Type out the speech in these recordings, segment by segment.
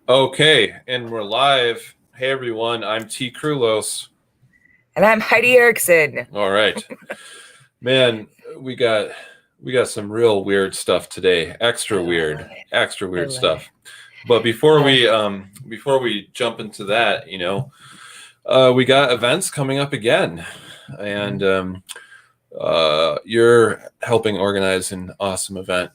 Okay, and we're live. Hey everyone, I'm T. Krulos. And I'm Heidi Erickson. All right, man, we got some real weird stuff today. I Extra love weird, it. extra I weird love it. stuff. But before Uh, we jump into that, we got events coming up again, and you're helping organize an awesome event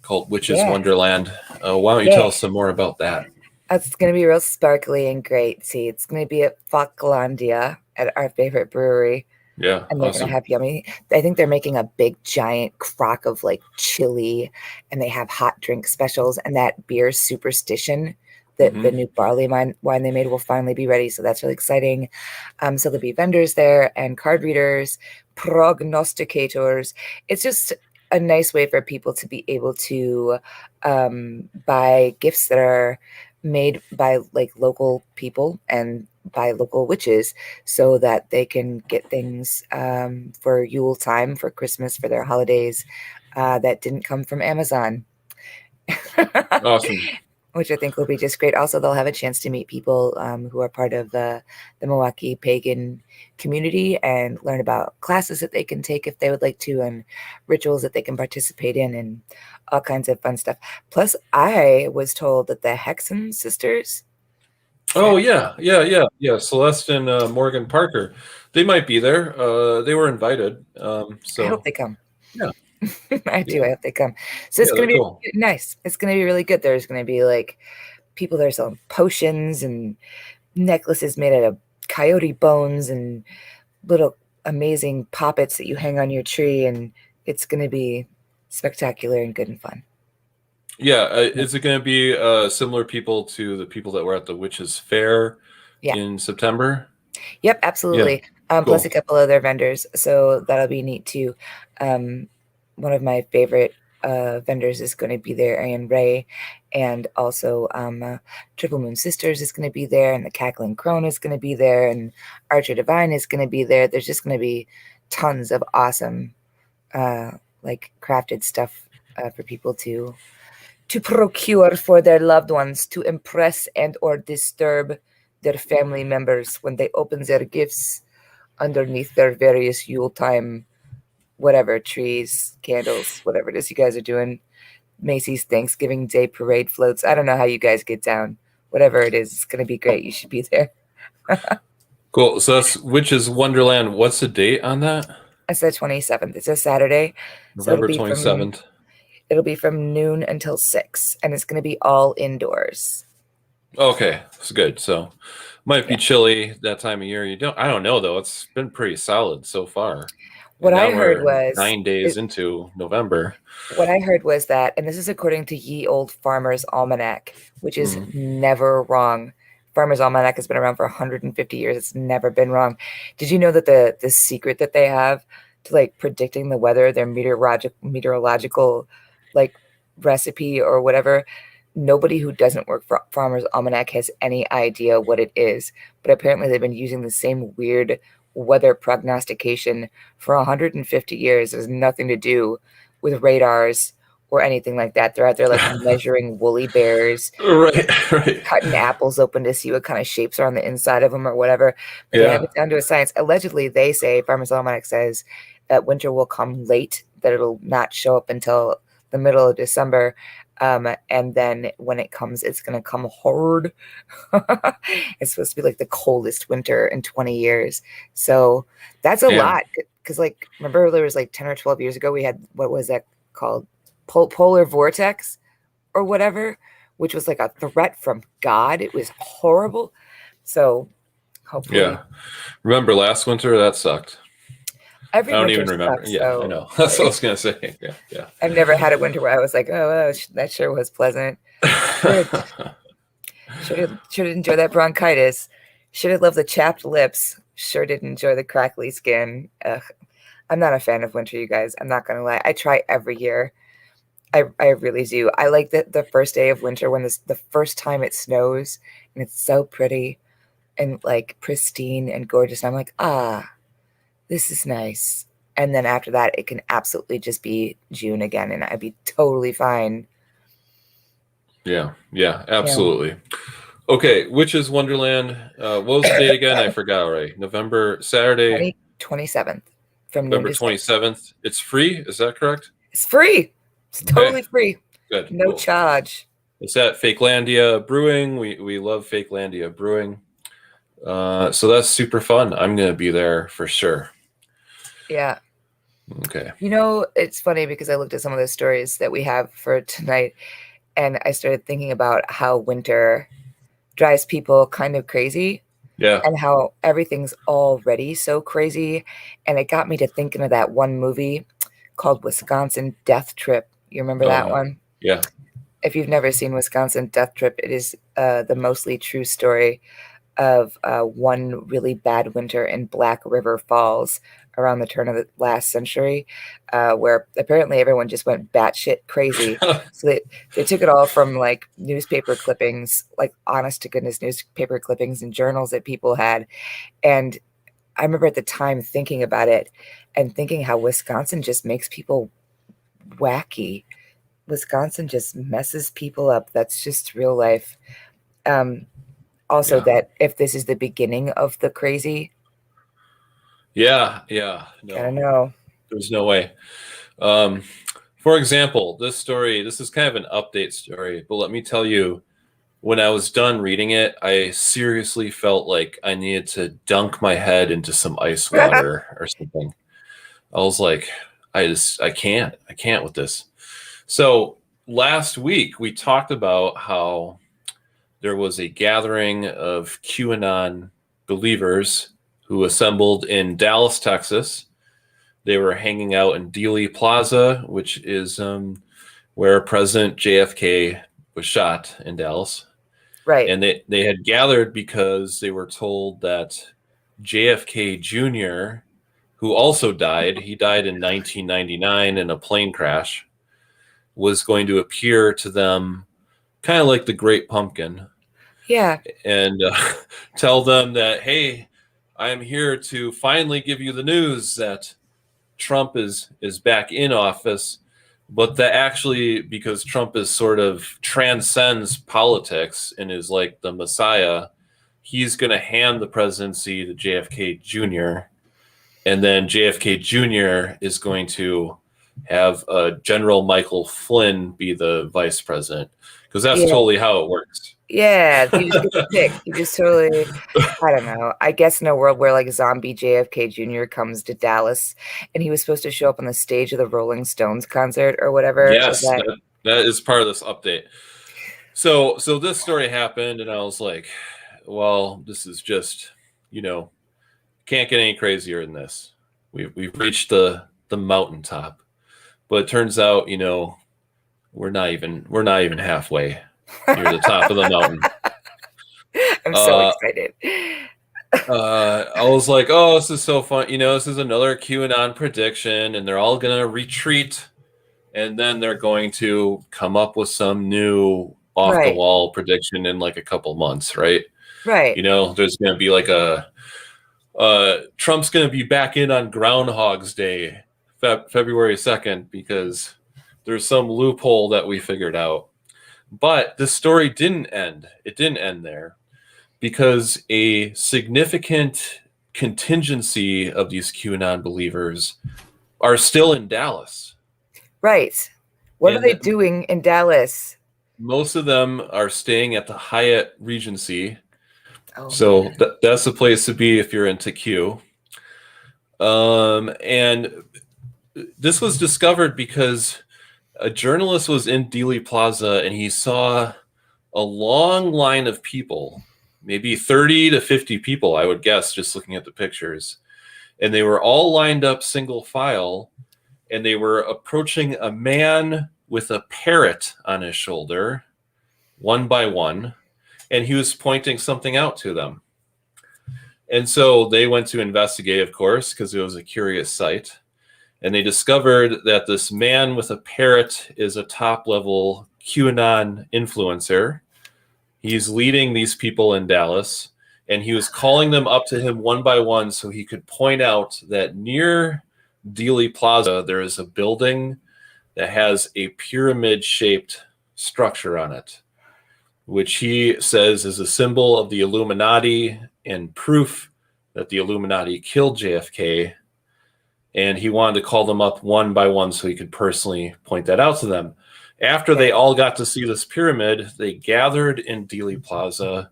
called Witches yeah, Wonderland. Why don't you yeah. tell us some more about that? It's going to be real sparkly and great. See, it's going to be at Falklandia at our favorite brewery. Yeah, And they're going to awesome. have yummy. I think they're making a big giant crock of like chili, and they have hot drink specials. And that beer Superstition, the Hmm. new barley wine they made, will finally be ready. So that's really exciting. So there'll be vendors there and card readers, prognosticators. It's just a nice way for people to be able to buy gifts that are made by like local people and by local witches so that they can get things for Yule time, for Christmas, for their holidays that didn't come from Amazon. Awesome. Which I think will be just great. Also, they'll have a chance to meet people who are part of the Milwaukee pagan community and learn about classes that they can take if they would like to, and rituals that they can participate in, and all kinds of fun stuff. Plus, I was told that the Hexen sisters, Oh yeah. Celeste and Morgan Parker, they might be there. They were invited. I hope So they come. yeah, I do. yeah, I hope they come. So it's yeah. going They're to be cool. nice. It's going to be really good. There's going to be like people that are selling potions and necklaces made out of coyote bones and little amazing poppets that you hang on your tree, and it's going to be spectacular and good and fun. Yeah, is it going to be similar people to the people that were at the Witches Fair Yeah. in September? Yep, Yeah, absolutely. Plus a cool. couple other vendors, so that'll be neat too. Um, one of my favorite vendors is going to be there, Anne Ray, and also Triple Moon Sisters is going to be there, and the Cackling Crone is going to be there, and Archer Divine is going to be there. There's just going to be tons of awesome, uh, like crafted stuff for people to procure for their loved ones to impress and or disturb their family members when they open their gifts underneath their various Yule time whatever trees, candles, whatever it is you guys are doing. Macy's Thanksgiving Day parade floats. I don't know how you guys get down. Whatever it is, it's going to be great. You should be there. Cool. So that's Witches Wonderland. What's the date on that? It's the 27th. It's a Saturday. So November 27th. it'll be from noon until 6, and it's going to be all indoors. Okay, it's good. So might be Yeah. chilly that time of year. I don't know though. It's been pretty solid so far. What And I now heard we're was 9 days into November. what I heard was that, and this is according to Ye Old Farmer's Almanac, which is Mhm. never wrong. Farmer's Almanac has been around for 150 years. It's never been wrong. Did you know that the secret that they have to like predicting the weather, their meteorological like recipe or whatever, nobody who doesn't work for Farmer's Almanac has any idea what it is. But apparently they've been using the same weird weather prognostication for 150 years. It has nothing to do with radars or anything like that. They're out there like measuring woolly bears, Right, right. cutting apples open to see what kind of shapes are on the inside of them or whatever. But they have Yeah. it down to a science. Allegedly, they say, Farmers Almanac says, that winter will come late, that it'll not show up until the middle of December. And then when it comes, it's going to come hard. It's supposed to be like the coldest winter in 20 years. So that's a Damn. lot. Because, like, remember there was like 10 or 12 years ago, we had, what was that called? Polar vortex or whatever, which was like a threat from God. It was horrible. So hopefully Yeah. Remember last winter? That sucked. I every don't winter even remember. sucks. Yeah, I So know. That's what I was gonna say. Yeah, yeah. I've never had a winter where I was like, oh, well, that sure was pleasant. Should have enjoyed that bronchitis. Should have loved the chapped lips. Sure did enjoy the crackly skin. Ugh. I'm not a fan of winter, you guys. I'm not gonna lie. I try every year. I really do. I like the first day of winter when the first time it snows and it's so pretty and like pristine and gorgeous. I'm like, this is nice. And then after that, it can absolutely just be June again, and I'd be totally fine. Yeah, yeah, You know, absolutely. Okay, which is Wonderland? What was the date again? I forgot already. Saturday, 27th from noon November to 6. 27th. It's free, is that correct? It's free. It's Okay, totally free. good, No cool. charge. It's at Fakelandia Brewing. We love Fakelandia Brewing. So that's super fun. I'm gonna be there for sure. Yeah. Okay. It's funny because I looked at some of the stories that we have for tonight and I started thinking about how winter drives people kind of crazy Yeah. and how everything's already so crazy. And it got me to thinking of that one movie called Wisconsin Death Trip. You remember Oh that yeah. one? Yeah. If you've never seen Wisconsin Death Trip, it is the mostly true story of one really bad winter in Black River Falls around the turn of the last century, where apparently everyone just went batshit crazy. So they took it all from like newspaper clippings, like honest to goodness newspaper clippings and journals that people had. And I remember at the time thinking about it and thinking how Wisconsin just makes people wacky. Wisconsin just messes people up. That's just real life. Um, Also, Yeah. that if this is the beginning of the crazy, Yeah. Yeah. I don't No, know. there's no way. Um, for example, this is kind of an update story, but let me tell you, when I was done reading it, I seriously felt like I needed to dunk my head into some ice water or something. I was like, I can't with this. So last week we talked about how there was a gathering of QAnon believers who assembled in Dallas, Texas. They were hanging out in Dealey Plaza, which is where President JFK was shot in Dallas. Right. And they had gathered because they were told that JFK Jr., who also died, he died in 1999 in a plane crash, was going to appear to them kind of like the Great Pumpkin Yeah. and tell them that, hey, I am here to finally give you the news that Trump is back in office, but that actually, because Trump is sort of transcends politics and is like the Messiah, he's going to hand the presidency to JFK Jr. And then JFK Jr. is going to have General Michael Flynn be the vice president, because that's Yeah. totally how it works. Yeah. You just get to pick. You just totally, I don't know. I guess in a world where like zombie JFK Jr. comes to Dallas and he was supposed to show up on the stage of the Rolling Stones concert or whatever. Is Yes, that that is part of this update. So this story happened, and I was like, well, this is just, you know, can't get any crazier than this. We've reached the mountaintop, but it turns out, we're not even halfway near the top of the mountain. I'm so Uh, excited. I was like, oh, this is so fun. This is another QAnon prediction, and they're all gonna retreat, and then they're going to come up with some new off the Right. wall prediction in like a couple months, right? Right. There's going to be like Trump's going to be back in on Groundhog's Day, February 2nd, because there's some loophole that we figured out. But the story didn't end. It didn't end there, because a significant contingency of these QAnon believers are still in Dallas. Right. What are they And doing in Dallas? most of them are staying at the Hyatt Regency. Oh So man. that's the place to be if you're into Q. And this was discovered because a journalist was in Dealey Plaza and he saw a long line of people, maybe 30 to 50 people, I would guess, just looking at the pictures. And they were all lined up single file, and they were approaching a man with a parrot on his shoulder, one by one, and he was pointing something out to them. And so they went to investigate, of course, because it was a curious sight. And they discovered that this man with a parrot is a top level QAnon influencer. He's leading these people in Dallas, and he was calling them up to him one by one so he could point out that near Dealey Plaza, there is a building that has a pyramid shaped structure on it. which he says is a symbol of the Illuminati and proof that the Illuminati killed JFK. And he wanted to call them up one by one so he could personally point that out to them. After they all got to see this pyramid, they gathered in Dealey Plaza,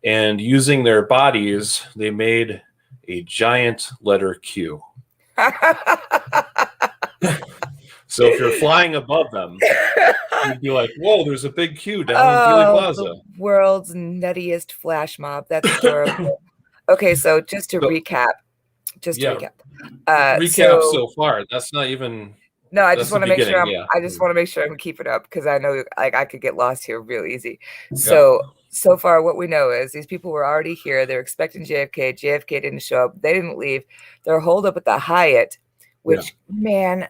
and using their bodies, they made a giant letter Q. So if you're flying above them, you'd be like, whoa, there's a big Q down in Dealey Plaza. The world's nuttiest flash mob. That's adorable. Okay, so just to recap. Recap so far. That's not even... No, I just want to make sure I just want to make sure I'm keeping up, because I know I could get lost here real easy. So far what we know is these people were already here. They're expecting JFK. JFK didn't show up. They didn't leave. They're holed up at the Hyatt, which man,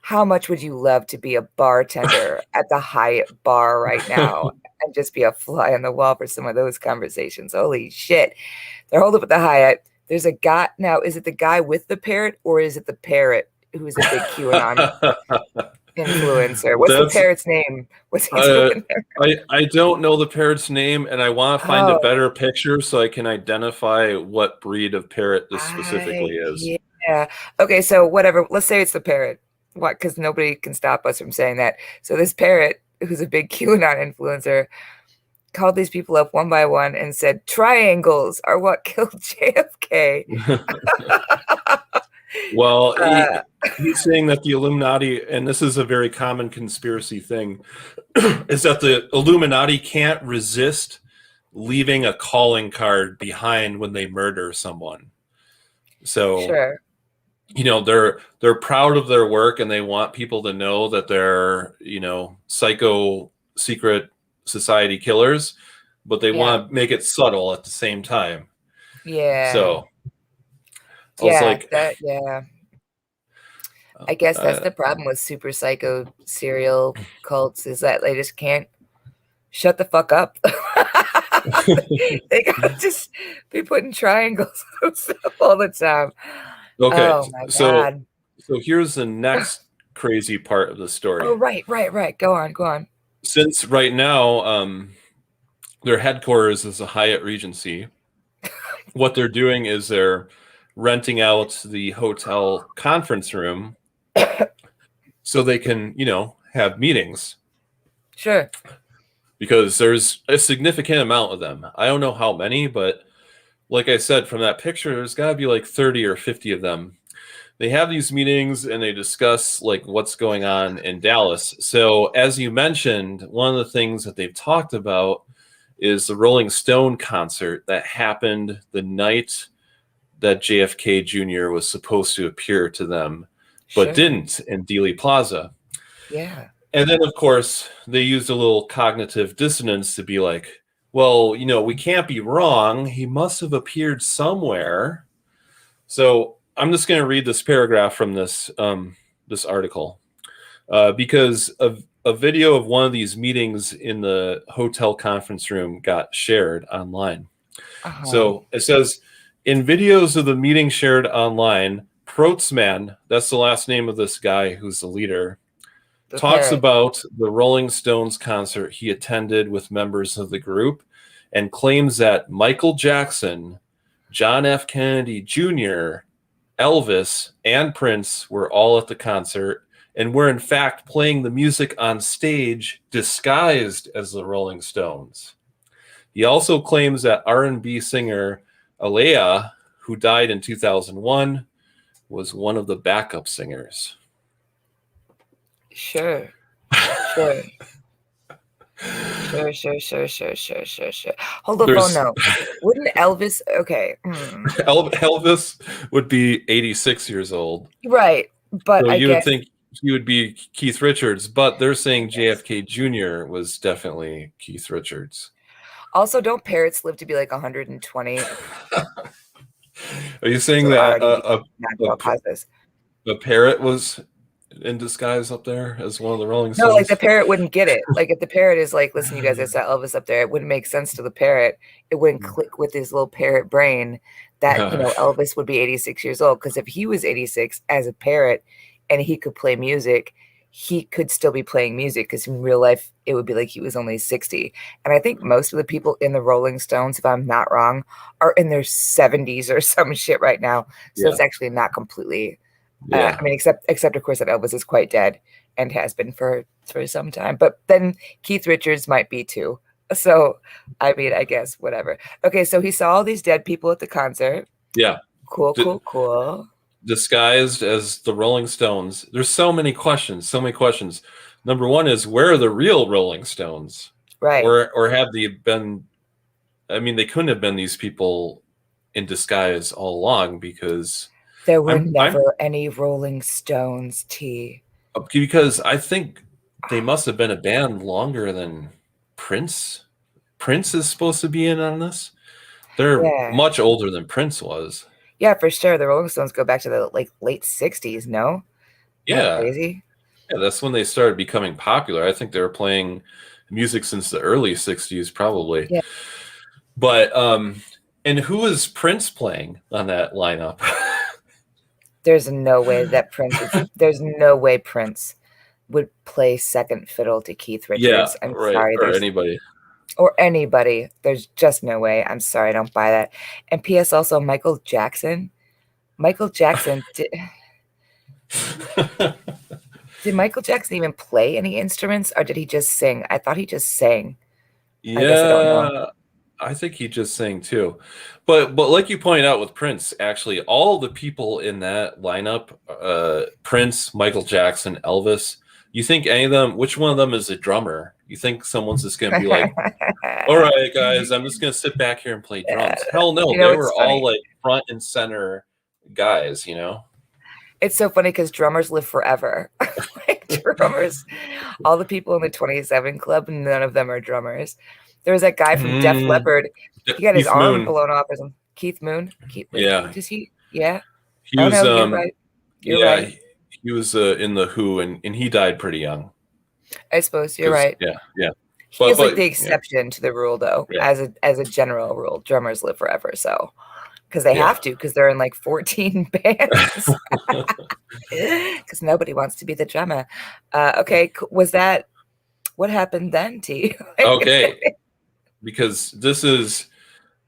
how much would you love to be a bartender at the Hyatt bar right now and just be a fly on the wall for some of those conversations? Holy shit. They're holed up at the Hyatt. There's a guy. Now, is it the guy with the parrot, or is it the parrot who's a big QAnon influencer? What's the parrot's name? What's he doing there? I don't know the parrot's name, and I want to find a better picture so I can identify what breed of parrot this specifically is. Yeah. Okay, so whatever. Let's say it's the parrot. What? Because nobody can stop us from saying that. So this parrot, who's a big QAnon influencer, called these people up one by one and said, triangles are what killed JFK. Well, he's saying that the Illuminati, and this is a very common conspiracy thing, is that the Illuminati can't resist leaving a calling card behind when they murder someone. So, you know, they're proud of their work, and they want people to know that they're, you know, psycho secret society killers, but they want to make it subtle at the same time. Yeah. So I was like, I guess that's the problem with super psycho serial cults, is that they just can't shut the fuck up. They gotta just be putting triangles on stuff all the time. Okay, oh my God. So here's the next crazy part of the story. Oh, right. Go on. Since right now, their headquarters is a Hyatt Regency, what they're doing is they're renting out the hotel conference room so they can, you know, have meetings. Sure. Because there's a significant amount of them. I don't know how many, but like I said, from that picture, there's got to be like 30 or 50 of them. They have these meetings and they discuss like what's going on in Dallas. So as you mentioned, one of the things that they've talked about is the Rolling Stone concert that happened the night that JFK Jr. was supposed to appear to them, but didn't, in Dealey Plaza. Yeah. And then, of course, they used a little cognitive dissonance to be like, well, you know, we can't be wrong. He must have appeared somewhere. So I'm just going to read this paragraph from this this article because a video of one of these meetings in the hotel conference room got shared online. So it says, in videos of the meeting shared online, Protzman, that's the last name of this guy who's the leader, talks about the Rolling Stones concert he attended with members of the group and claims that Michael Jackson, John F. Kennedy Jr., Elvis, and Prince were all at the concert and were in fact playing the music on stage disguised as the Rolling Stones. He also claims that R&B singer Alea, who died in 2001, was one of the backup singers. Sure. Hold the phone now. Wouldn't Elvis? Okay. Elvis would be 86 years old. Right. But so you would think he would be Keith Richards, but they're saying JFK Jr. was definitely Keith Richards. Also, don't parrots live to be like 120? Are you saying that a parrot was in disguise up there as one of the Rolling Stones? No, like the parrot wouldn't get it. Like if the parrot is like, listen, you guys, I saw Elvis up there, it wouldn't make sense to the parrot. It wouldn't click with his little parrot brain that, you know, Elvis would be 86 years old. Because if he was 86 as a parrot and he could play music, he could still be playing music, because in real life it would be like he was only 60. And I think most of the people in the Rolling Stones, if I'm not wrong, are in their 70s or some shit right now. So Yeah. it's actually not completely Yeah. I mean, except of course that Elvis is quite dead and has been for some time. But then Keith Richards might be too. So I mean, I guess whatever. Okay, so he saw all these dead people at the concert. Yeah. Cool, D- cool, cool. disguised as the Rolling Stones. There's so many questions, so many questions. Number one is, where are the real Rolling Stones? Right. Or have they been, I mean, they couldn't have been these people in disguise all along, because There were I'm never any Rolling Stones, T. because I think they must have been a band longer than Prince. Prince is supposed to be in on this. They're Yeah. much older than Prince was. Yeah, for sure. The Rolling Stones go back to the like late 60s, no? Isn't that Yeah. crazy? Yeah, that's when they started becoming popular. I think they were playing music since the early 60s, probably. Yeah. But and who is Prince playing on that lineup? There's no way that there's no way Prince would play second fiddle to Keith Yeah, Richards. I'm right. sorry. Or anybody. Or anybody. There's just no way. I'm sorry. I don't buy that. And P.S. also, Michael Jackson. Michael Jackson, did Michael Jackson even play any instruments, or did he just sing? I thought he just sang. I guess I don't know. Yeah, I think he just sang too. But like you pointed out with Prince, actually, all the people in that lineup, Prince, Michael Jackson, Elvis, you think any of them, which one of them is a drummer? You think someone's just gonna be like, all right, guys, I'm just gonna sit back here and play drums? Hell no, You know, they it's were all funny. like front and center guys, you know? It's so funny because drummers live forever. Like drummers, all the people in the 27 Club, none of them are drummers. There was that guy from Def Mm, Leppard. He got his Keith arm Moon. blown off or something. Keith Moon. Wait, Yeah. does he? Yeah. He Oh was no, you're right. You're yeah, right. he was in the Who, and he died pretty young. I suppose you're Because right. yeah. He is like But the yeah, exception to the rule, though. yeah, As a general rule, drummers live forever. So because they yeah. have to, because they're in like 14 bands. Because nobody wants to be the drummer. Okay, was that what happened then, T? Okay, because this is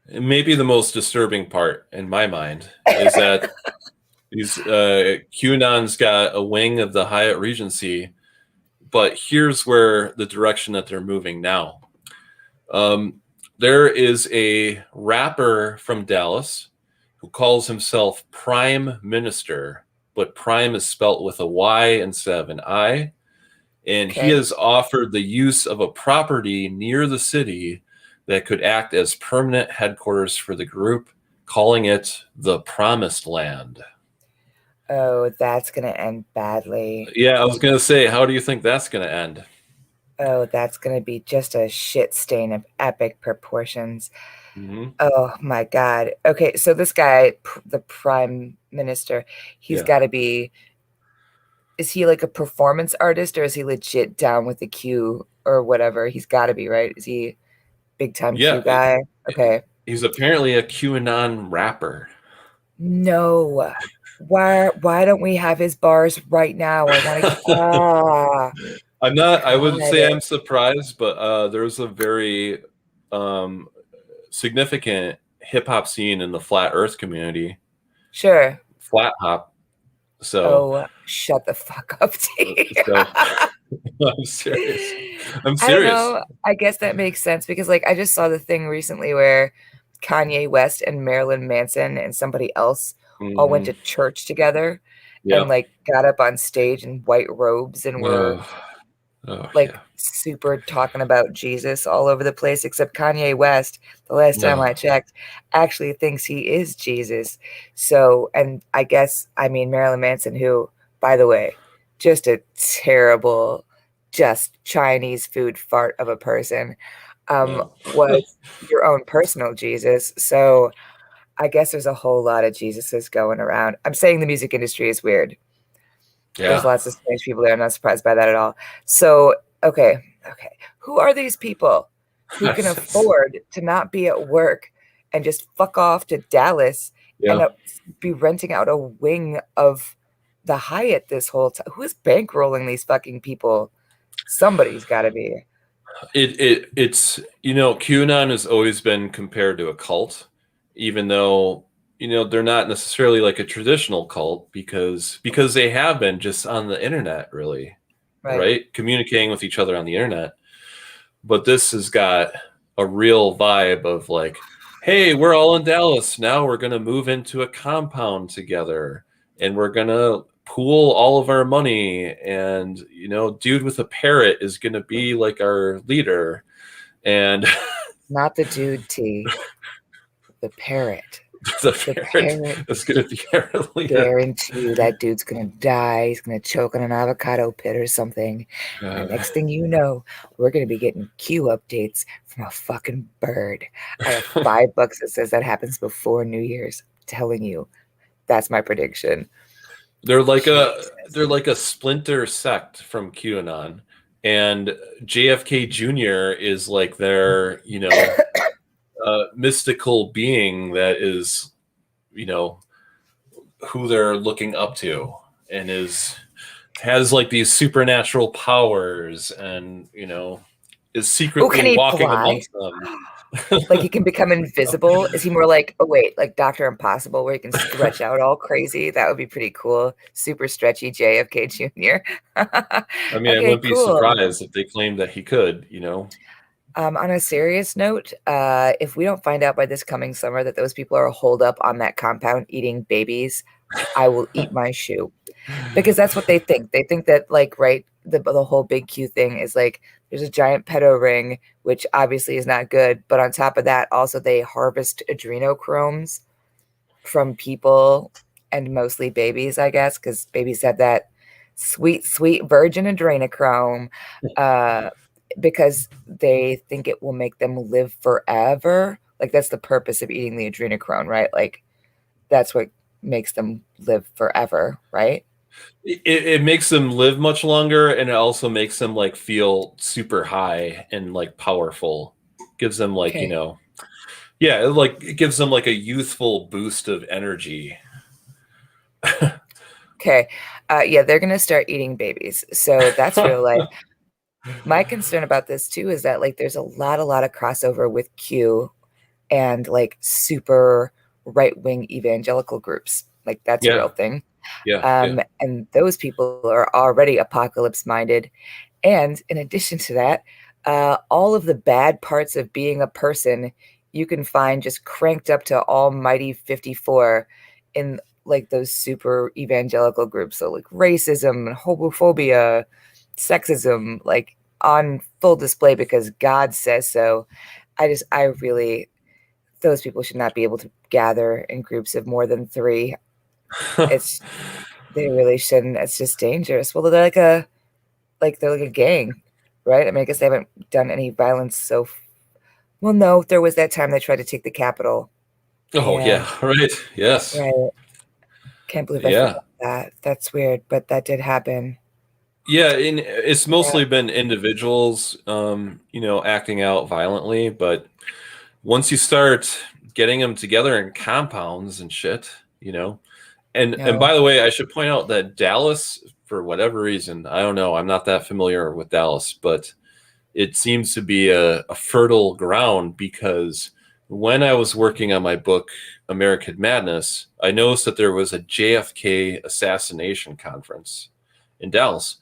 maybe the most disturbing part in my mind, is that these QAnon's got a wing of the Hyatt Regency, but here's where the direction that they're moving now. There is a rapper from Dallas who calls himself Prime Minister, but Prime is spelt with a Y instead of an I. And he Okay. has offered the use of a property near the city that could act as permanent headquarters for the group, calling it the Promised Land. Oh, that's gonna end badly. Yeah, I was going to say, how do you think that's going to end? Oh, that's gonna be just a shit stain of epic proportions. Mm-hmm. Oh my God. Okay, so this guy, the prime minister, he's Yeah. got to be. Is he like a performance artist, or is he legit down with the Q or whatever? He's got to be, right? Is he big time Q Yeah. guy? Okay. He's apparently a QAnon rapper. No. Why don't we have his bars right now? I want to. Ah, I'm not, I wouldn't say God. I'm surprised, but there's a very um, significant hip hop scene in the flat earth community, Sure. flat hop. So, Oh, shut the fuck up, T. so I'm serious. I'm I don't serious. know. I guess that makes sense because, like, I just saw the thing recently where Kanye West and Marilyn Manson and somebody else all went Hmm. to church together and, Yeah. like, got up on stage in white robes and were, Oh, oh, like, yeah. super talking about Jesus all over the place, except Kanye West, the last time No. I checked, actually thinks he is Jesus. So, and I guess, I mean, Marilyn Manson, who, by the way, just a terrible, just Chinese food fart of a person, No. was your own personal Jesus. So I guess there's a whole lot of Jesuses going around. I'm saying the music industry is weird. There's Yeah. lots of strange people there. I'm not surprised by that at all. So, okay. Who are these people who can afford to not be at work and just fuck off to Dallas and Yeah. be renting out a wing of the Hyatt this whole time. Who's bankrolling these fucking people? Somebody's got to be. It's QAnon has always been compared to a cult, even though they're not necessarily like a traditional cult because they have been just on the internet, really, Right. right? Communicating with each other on the internet. But this has got a real vibe of like, hey, we're all in Dallas now. We're gonna move into a compound together, and we're gonna pool all of our money. And dude with a parrot is gonna be like our leader. And Not the dude T, the parrot. the The parrot parrot. is gonna be our leader. Guarantee you that dude's gonna die. He's gonna choke on an avocado pit or something. And the God. next thing you know, we're gonna be getting Q updates from a fucking bird. I have $5 that says that happens before New Year's. I'm telling you, that's my prediction. They're like a Jesus. they're like a splinter sect from QAnon, and JFK Jr. is like their mystical being that is you know who they're looking up to, and has like these supernatural powers, and is Oh, can secretly he walking fly? amongst them. Like he can become invisible? Is he more like, oh wait, like Dr. Impossible where he can stretch out all crazy? That would be pretty cool. Super stretchy JFK Jr. I mean, I Okay, wouldn't be cool. surprised if they claimed that he could. On a serious note, if we don't find out by this coming summer that those people are holed up on that compound eating babies, I will eat my shoe. Because that's what they think. They think that, like, right, the whole big Q thing is like there's a giant pedo ring, which obviously is not good. But on top of that, also they harvest adrenochromes from people and mostly babies, I guess, because babies have that sweet, sweet virgin adrenochrome, uh, because they think it will make them live forever. Like that's the purpose of eating the adrenochrome, right? Like that's what makes them live forever, right? It makes them live much longer, and it also makes them like feel super high and like powerful. Gives them like Okay. yeah, it gives them like a youthful boost of energy. Okay. Yeah, they're gonna start eating babies. So that's real life. My concern about this too is that like there's a lot of crossover with Q and like super right-wing evangelical groups. Like that's a real Yeah, thing. yeah. And those people are already apocalypse minded. And in addition to that, all of the bad parts of being a person you can find just cranked up to almighty 54 in like those super evangelical groups. So like racism and homophobia, sexism, like on full display because God says so. I really, those people should not be able to gather in groups of more than three. It's they really shouldn't. It's just dangerous. Well, they're like a gang, right? I mean, I guess they haven't done any violence well, no, there was that time they tried to take the Capitol. Oh Yeah, yeah, right. Yes. right. Can't believe I Yeah. forgot that. That's weird, but that did happen. Yeah, and it's Yeah, mostly been individuals acting out violently, but once you start getting them together in compounds and shit, you know. And no, by the way, I should point out that Dallas, for whatever reason, I don't know, I'm not that familiar with Dallas, but it seems to be a fertile ground because when I was working on my book, American Madness, I noticed that there was a JFK assassination conference in Dallas.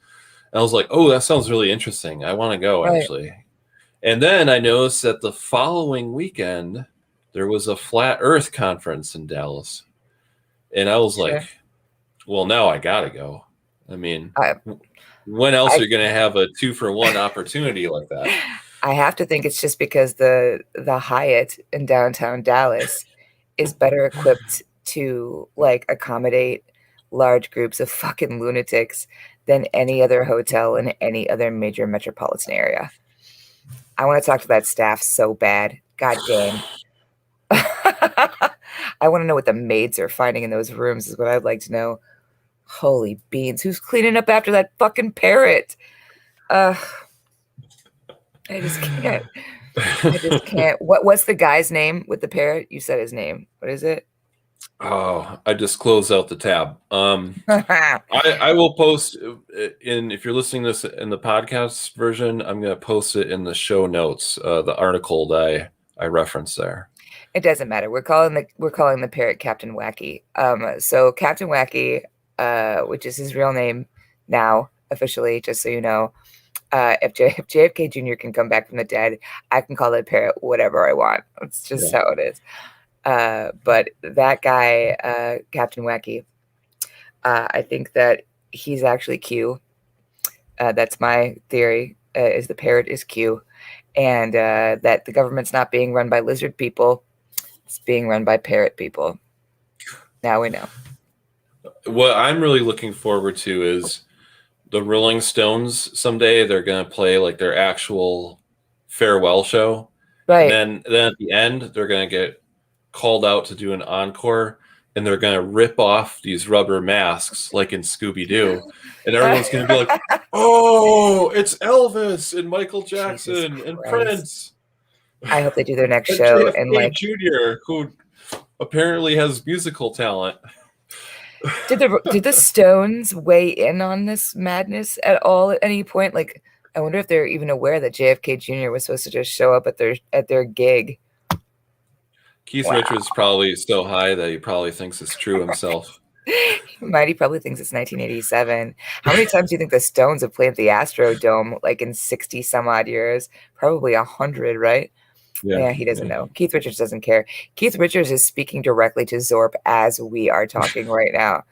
And I was like, oh, that sounds really interesting. I want to go right, actually. And then I noticed that the following weekend, there was a flat earth conference in Dallas. And I was like, sure. well, now I got to go. I mean, I, when else are I, you going to have a 2-for-1 opportunity like that? I have to think it's just because the Hyatt in downtown Dallas is better equipped to like accommodate large groups of fucking lunatics than any other hotel in any other major metropolitan area. I want to talk to that staff so bad. God dang. I want to know what the maids are finding in those rooms, is what I'd like to know. Holy beans. Who's cleaning up after that fucking parrot? Uh, I just can't. I just can't. What's the guy's name with the parrot? You said his name. What is it? Oh, I just closed out the tab. I will post in if you're listening to this in the podcast version, I'm going to post it in the show notes, the article that I referenced there. It doesn't matter. We're calling the parrot Captain Wacky. So Captain Wacky, which is his real name now officially, just so you know. If JFK Jr. can come back from the dead, I can call that parrot whatever I want. That's just Yeah. how it is. But that guy, Captain Wacky, I think that he's actually Q. That's my theory. Is the parrot is Q, and that the government's not being run by lizard people; it's being run by parrot people. Now we know. What I'm really looking forward to is the Rolling Stones someday. They're going to play like their actual farewell show, and Right. then at the end they're going to get called out to do an encore, and they're going to rip off these rubber masks like in Scooby Doo, and everyone's going to be like, "Oh, it's Elvis and Michael Jesus Jackson and Christ. Prince I hope they do their next and show in JFK like. Jr., who apparently has musical talent." Did the Stones weigh in on this madness at all at any point? Like, I wonder if they're even aware that JFK Jr. was supposed to just show up at their gig. Keith Wow. Richards probably is so high that he probably thinks it's true himself. Mighty probably thinks it's 1987. How many times do you think the Stones have played at the Astrodome, like in 60 some odd years? Probably 100, right? Yeah, Yeah, he doesn't yeah. know. Keith Richards doesn't care. Keith Richards is speaking directly to Zorp as we are talking right now.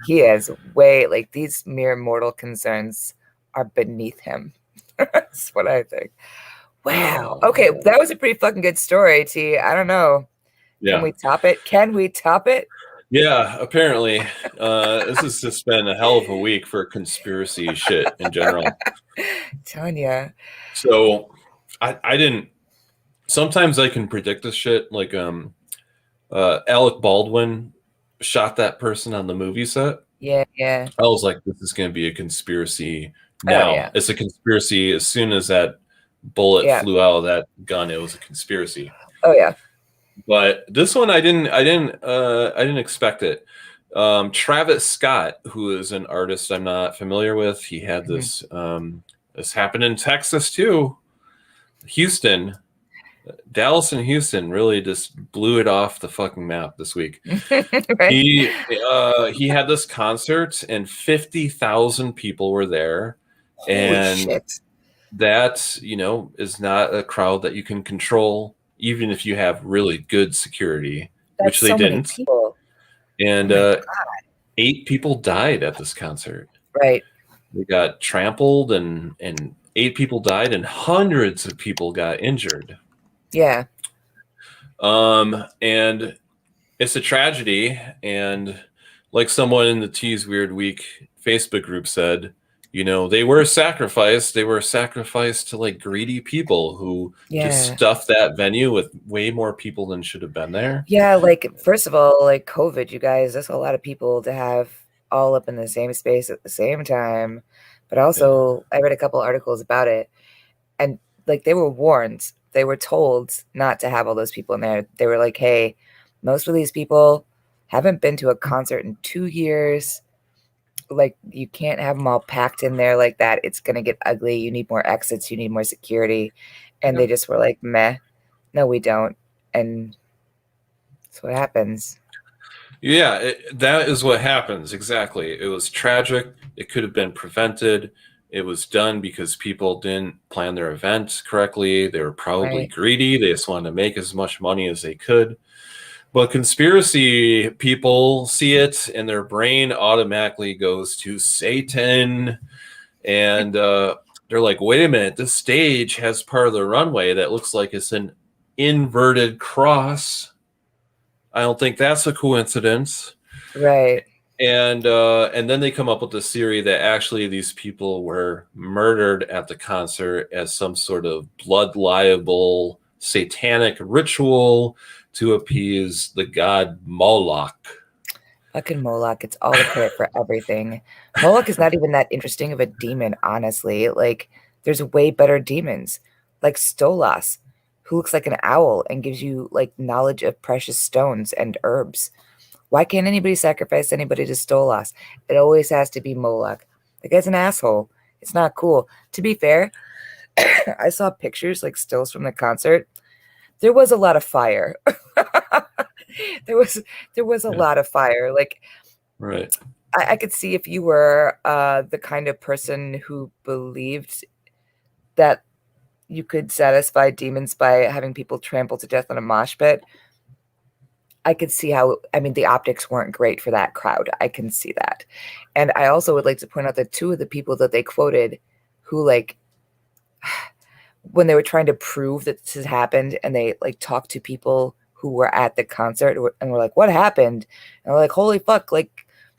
He is way like these mere mortal concerns are beneath him. That's what I think. Wow. Okay, that was a pretty fucking good story, T. I don't know. Can Yeah. we top it? Can we top it? Yeah, apparently. This has just been a hell of a week for conspiracy shit in general. Tanya. So I didn't sometimes I can predict this shit. Like Alec Baldwin shot that person on the movie set. Yeah, yeah. I was like, this is gonna be a conspiracy Oh now. yeah. It's a conspiracy as soon as that bullet Yeah. flew out of that gun, it was a conspiracy. Oh yeah. But this one I didn't expect it. Travis Scott, who is an artist I'm not familiar with, he had Mhm. this happened in Texas too. Houston, Dallas and Houston really just blew it off the fucking map this week. Right? He had this concert and 50,000 people were there, Holy and shit. that is not a crowd that you can control, even if you have really good security, which That's they so many didn't. people. Oh And my 8 people died at this concert. right. They got trampled, and 8 people died, and hundreds of people got injured. Yeah. And it's a tragedy. And like someone in the T's Weird Week Facebook group said, they were sacrificed. They were sacrificed to like greedy people who just Yeah. stuffed that venue with way more people than should have been there. Yeah, like first of all, like COVID, you guys, that's a lot of people to have all up in the same space at the same time. But Yeah. also, I read a couple articles about it, and like they were warned, they were told not to have all those people in there. They were like, "Hey, most of these people haven't been to a concert in 2 years. Like, you can't have them all packed in there like that. It's gonna get ugly. You need more exits. You need more security." And they Yep. just were like, "Meh, no, we don't." And that's what happens. Yeah, that is what happens. Exactly. It was tragic. It could have been prevented. It was done because people didn't plan their event correctly. They were probably Right. greedy. They just wanted to make as much money as they could. But conspiracy people see it and their brain automatically goes to Satan. And they're like, wait a minute, this stage has part of the runway that looks like it's an inverted cross. I don't think that's a coincidence. Right. And then they come up with this theory that actually these people were murdered at the concert as some sort of blood libel satanic ritual to appease the god Moloch. Fucking Moloch gets all the credit for everything. Moloch is not even that interesting of a demon, honestly. Like, there's way better demons, like Stolas, who looks like an owl and gives you like knowledge of precious stones and herbs. Why can't anybody sacrifice anybody to Stolas? It always has to be Moloch. The guy's an asshole. It's not cool. To be fair, I saw pictures, like stills from the concert. There was a lot of fire. there was there was a Yeah. lot of fire. Like Right. I could see if you were the kind of person who believed that you could satisfy demons by having people trampled to death on a mosh pit. I could see how, I mean, the optics weren't great for that crowd. I can see that. And I also would like to point out that two of the people that they quoted who, like, when they were trying to prove that this had happened and they, like, talked to people who were at the concert and were like, what happened? And they're like, holy fuck, like,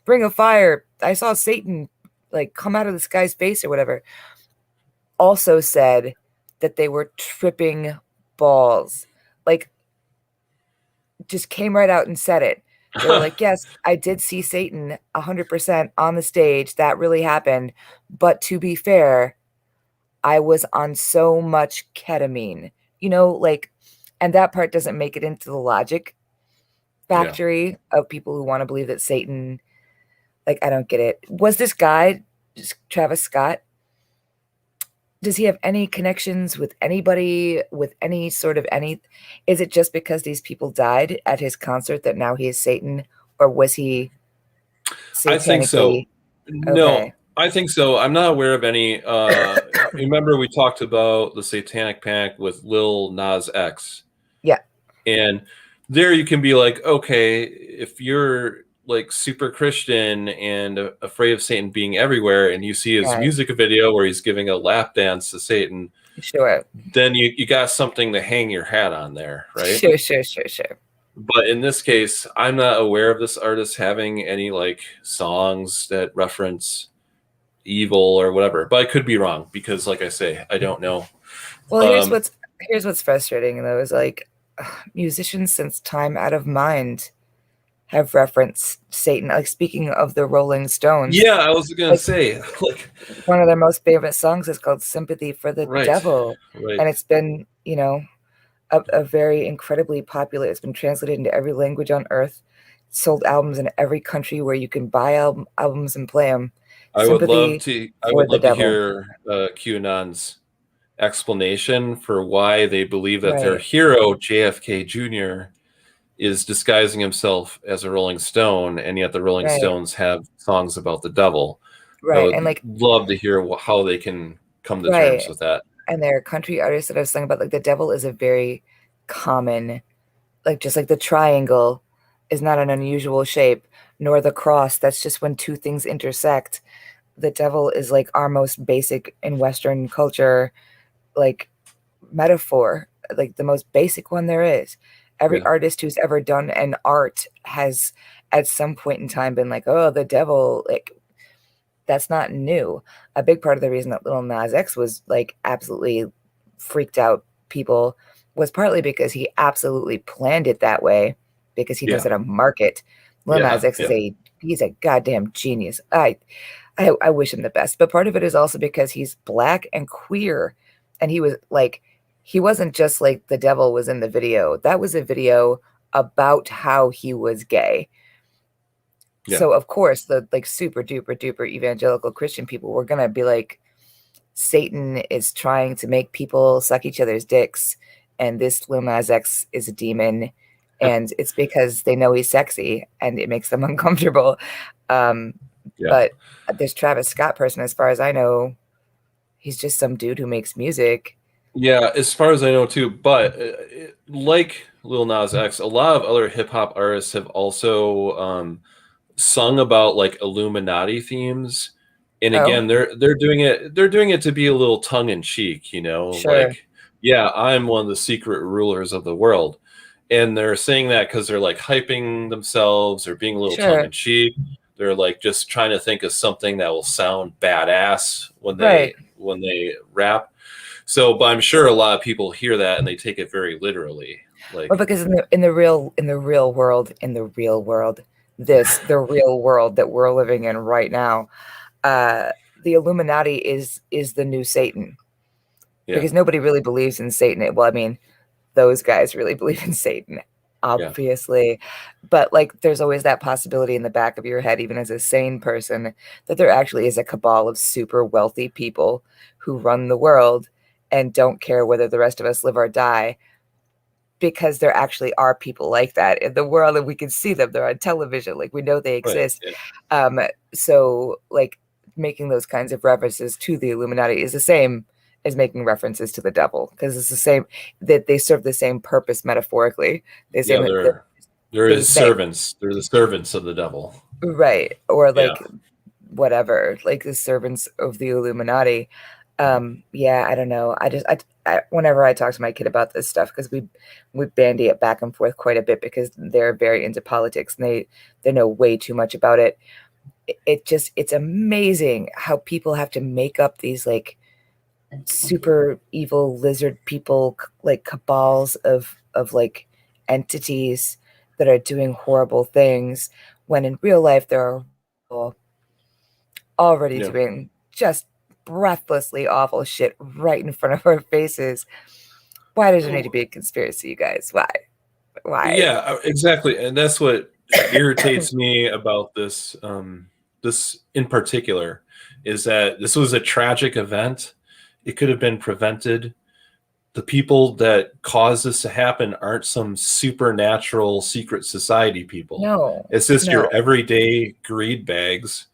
bring a fire. I saw Satan, like, come out of this guy's face or whatever. Also said that they were tripping balls. Like, just came right out and said it. They were like, yes, I did see Satan 100% on the stage. That really happened. But to be fair, I was on so much ketamine, like, and that part doesn't make it into the logic Yeah. factory of people who want to believe that Satan, like, I don't get it. Was this guy, Travis Scott, does he have any connections with anybody, with any sort of any? Is it just because these people died at his concert that now he is Satan, or was he I think so. satanically No, okay? I think so. I'm not aware of any. Remember, we talked about the Satanic Panic with Lil Nas X, Yeah, and there you can be like, okay, if you're like super Christian and afraid of Satan being everywhere, and you see his right. music video where he's giving a lap dance to Satan, Sure. then you got something to hang your hat on there, right? Sure. But in this case, I'm not aware of this artist having any like songs that reference evil or whatever. But I could be wrong because, like I say, I don't know. Well, Um, here's what's frustrating though is like musicians since time out of mind have referenced Satan. Like speaking of the Rolling Stones, yeah, I was gonna like say, like, one of their most favorite songs is called "Sympathy for the right, Devil," right. and it's been a very incredibly popular. It's been translated into every language on earth. Sold albums in every country where you can buy albums and play them. I would love Sympathy to. I for would the love to Devil. hear QAnon's explanation for why they believe that their Right, hero JFK Jr. is disguising himself as a Rolling Stone, and yet the Rolling right, Stones have songs about the devil. I right, and would like love to hear how they can come to terms right, with that. and there are country artists that have sung about like the devil is a very common, like just like the triangle is not an unusual shape, nor the cross. That's just when two things intersect. The devil is like our most basic in Western culture, like metaphor, like the most basic one there is. Every Yeah, artist who's ever done an art has at some point in time been like, oh, the devil, like that's not new. A big part of the reason that Lil Nas X was like absolutely freaked out people was partly because he absolutely planned it that way because he knows yeah, how to market. Lil Nas yeah, X is yeah, he's a goddamn genius. I wish him the best, but part of it is also because he's black and queer, and he was like, he wasn't just like the devil was in the video. That was a video about how he was gay. yeah. So of course the like super duper duper evangelical Christian people were gonna be like, Satan is trying to make people suck each other's dicks, and this Lil Nas X is a demon, and it's because they know he's sexy and it makes them uncomfortable. Um, Yeah. but this Travis Scott person, as far as I know, he's just some dude who makes music. Yeah, as far as I know too, but like Lil Nas X, a lot of other hip hop artists have also sung about like Illuminati themes. And Oh, again, they're doing it to be a little tongue in cheek, sure, like, yeah, I'm one of the secret rulers of the world. And they're saying that because they're like hyping themselves or being a little tongue sure, in cheek. They're like just trying to think of something that will sound badass when right. they rap. So, but I'm sure a lot of people hear that and they take it very literally. Well, Like, because the real world that we're living in right now, the Illuminati is the new Satan yeah, because nobody really believes in Satan. Well, I mean, those guys really believe in Satan. Yeah. obviously. But like there's always that possibility in the back of your head, even as a sane person, that there actually is a cabal of super wealthy people who run the world and don't care whether the rest of us live or die, because there actually are people like that in the world and we can see them. They're on television, like we know they Right. exist. Yeah. um so like making those kinds of references to the Illuminati is the same as making references to the devil, because it's the same, that they serve the same purpose metaphorically. They Yeah. same They're they're the his same, servants. They're the servants of the devil. right? Or Yeah. like whatever, like the servants of the Illuminati. Yeah, I don't know. Whenever I talk to my kid about this stuff, because we bandy it back and forth quite a bit because they're very into politics and they know way too much about it. It's amazing how people have to make up these like super evil lizard people, like cabals of like entities that are doing horrible things, when in real life there are people already Yeah. doing just breathlessly awful shit right in front of our faces. Why does there need to be a conspiracy, you guys? Why? Yeah, exactly. And that's what irritates me about this this in particular is that this was a tragic event. It could have been prevented. The people that caused this to happen aren't some supernatural secret society people. No, It's just your no. everyday greed bags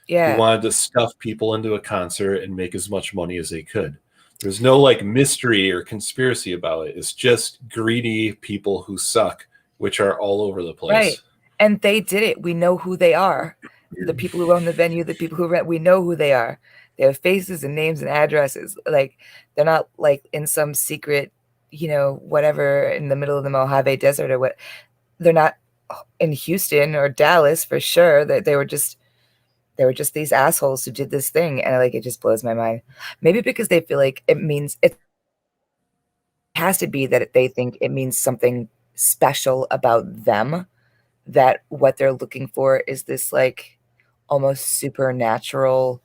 who Yeah, wanted to stuff people into a concert and make as much money as they could. There's no like mystery or conspiracy about it. It's just greedy people who suck, which are all over the right. place. And they did it. We know who they are. The people who own the venue, the people who rent, we know who they are. They have faces and names and addresses. Like they're not like in some secret, whatever in the middle of the Mojave Desert or what. They're not in Houston or Dallas for sure. That they were just these assholes who did this thing, and like it just blows my mind. Maybe because they feel like it means it has to be that they think it means something special about them, that what they're looking for is this like almost supernatural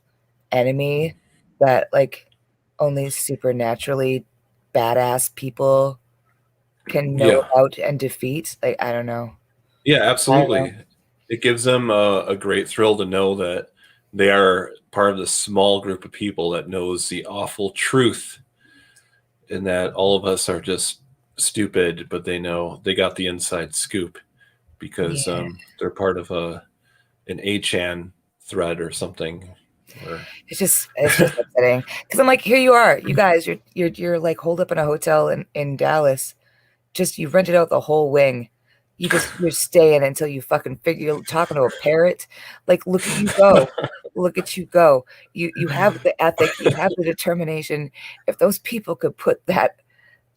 enemy that like only supernaturally badass people can know Yeah. about and defeat. Like I don't know. Yeah, I don't know. absolutely. It gives them a great thrill to know that they are part of the small group of people that knows the awful truth and that all of us are just stupid, but they know they got the inside scoop because Yeah. they're part of an A-chan thread or something. Or It's just upsetting because I'm like, here you are, you guys, you're like holed up in a hotel in Dallas. Just you rented out the whole wing. You're staying until you fucking figure you're talking to a parrot. Like, look at you go. Look at you go. You have the ethic, you have the determination. If those people could put that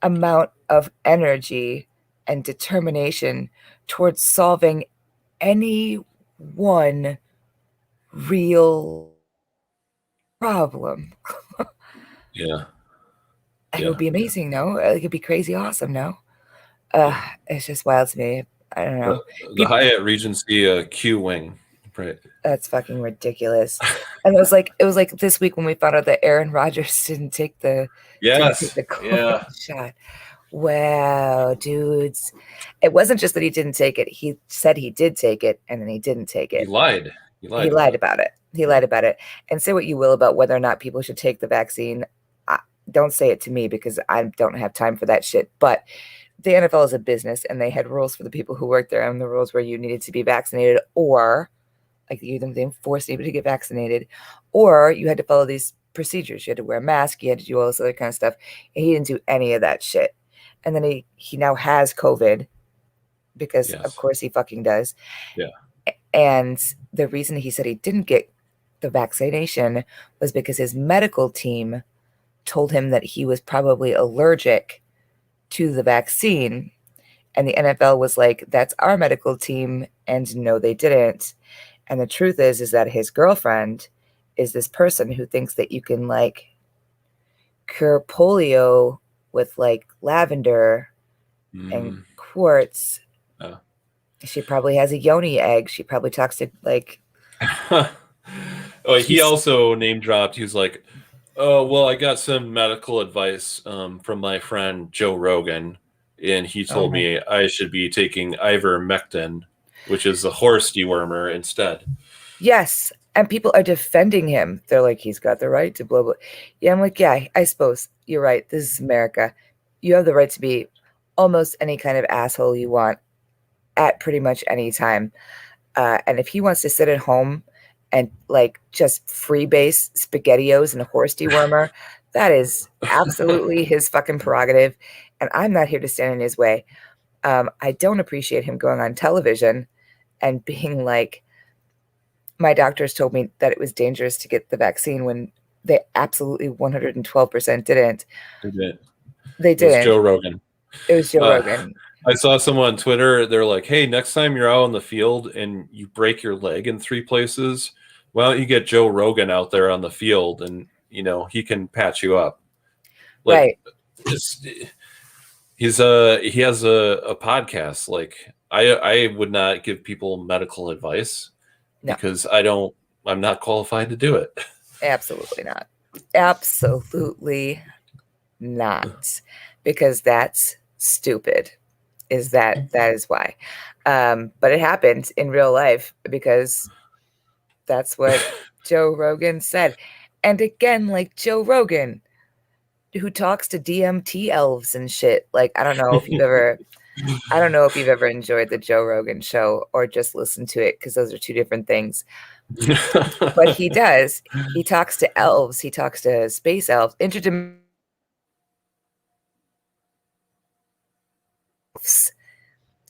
amount of energy and determination towards solving any one real problem, yeah, it would yeah. be amazing, no? Like, it'd be crazy awesome, no? Uh, Yeah. it's just wild to me. I don't The, know. the People, Hyatt Regency Q wing, right? that's fucking ridiculous. And it was like this week when we found out that Aaron Rodgers didn't take Yes, the yeah. COVID shot. Wow, dudes. It wasn't just that he didn't take it. He said he did take it and then he didn't take He it. lied. He He lied lied about it. about it. He Yeah. lied about it. And say what you will about whether or not people should take the vaccine. I, don't say it to me because I don't have time for that shit. But the NFL is a business and they had rules for the people who work there, and the rules were you needed to be vaccinated, or like they enforced you to get vaccinated, or you had to follow these procedures. You had to wear a mask, you had to do all this other kind of stuff. And he didn't do any of that shit. And then he now has COVID because of Yes. course he fucking does. Yeah. And the reason he said he didn't get the vaccination was because his medical team told him that he was probably allergic to the vaccine. And the NFL was like, that's our medical team. And no, they didn't. And the truth is that his girlfriend is this person who thinks that you can like cure polio with like lavender and Mm, quartz. yeah. She probably has a yoni egg. She probably talks to like Oh, he she's also name dropped. He was like, "Oh, well, I got some medical advice from my friend Joe Rogan. and he Oh told my. me I should be taking ivermectin, which is a horse dewormer, instead. Yes. And people are defending him. They're like, he's got the right to blah, blah. Yeah, I'm like, yeah, I suppose you're right. This is America. You have the right to be almost any kind of asshole you want at pretty much any time. And if he wants to sit at home and like just freebase SpaghettiOs and a horse dewormer, that is absolutely his fucking prerogative. And I'm not here to stand in his way. I don't appreciate him going on television and being like, my doctors told me that it was dangerous to get the vaccine when they absolutely 112% didn't. It They was didn't. Joe Rogan. It was Joe Uh, Rogan. I saw someone on Twitter. They're like, "Hey, next time you're out on the field and you break your leg in 3 places, why don't you get Joe Rogan out there on the field and he can patch you up?" Like, Right. it's, he has a podcast. Like, I would not give people medical advice No, because I'm not qualified to do it. absolutely not. Absolutely not. Because that's stupid. That is why. But it happened in real life because that's what Joe Rogan said. And again, like Joe Rogan, who talks to DMT elves and shit. Like, I don't know if you've ever enjoyed the Joe Rogan show or just listened to it because those are two different things. But he does. He talks to elves. He talks to space elves, interdimensional,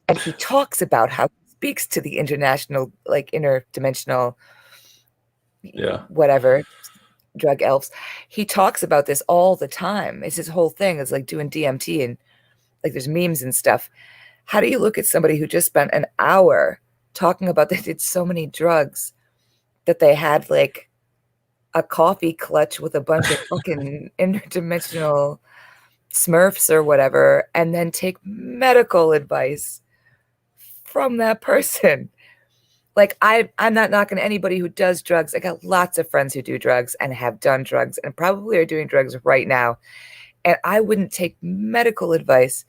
and he talks about how he speaks to the international, like interdimensional, Yeah. whatever drug elves. He talks about this all the time. It's his whole thing. It's like doing DMT and like there's memes and stuff. How do you look at somebody who just spent an hour talking about they did so many drugs that they had like a coffee clutch with a bunch of fucking interdimensional smurfs or whatever, and then take medical advice from that person? Like I'm not knocking anybody who does drugs. I got lots of friends who do drugs and have done drugs and probably are doing drugs right now. And I wouldn't take medical advice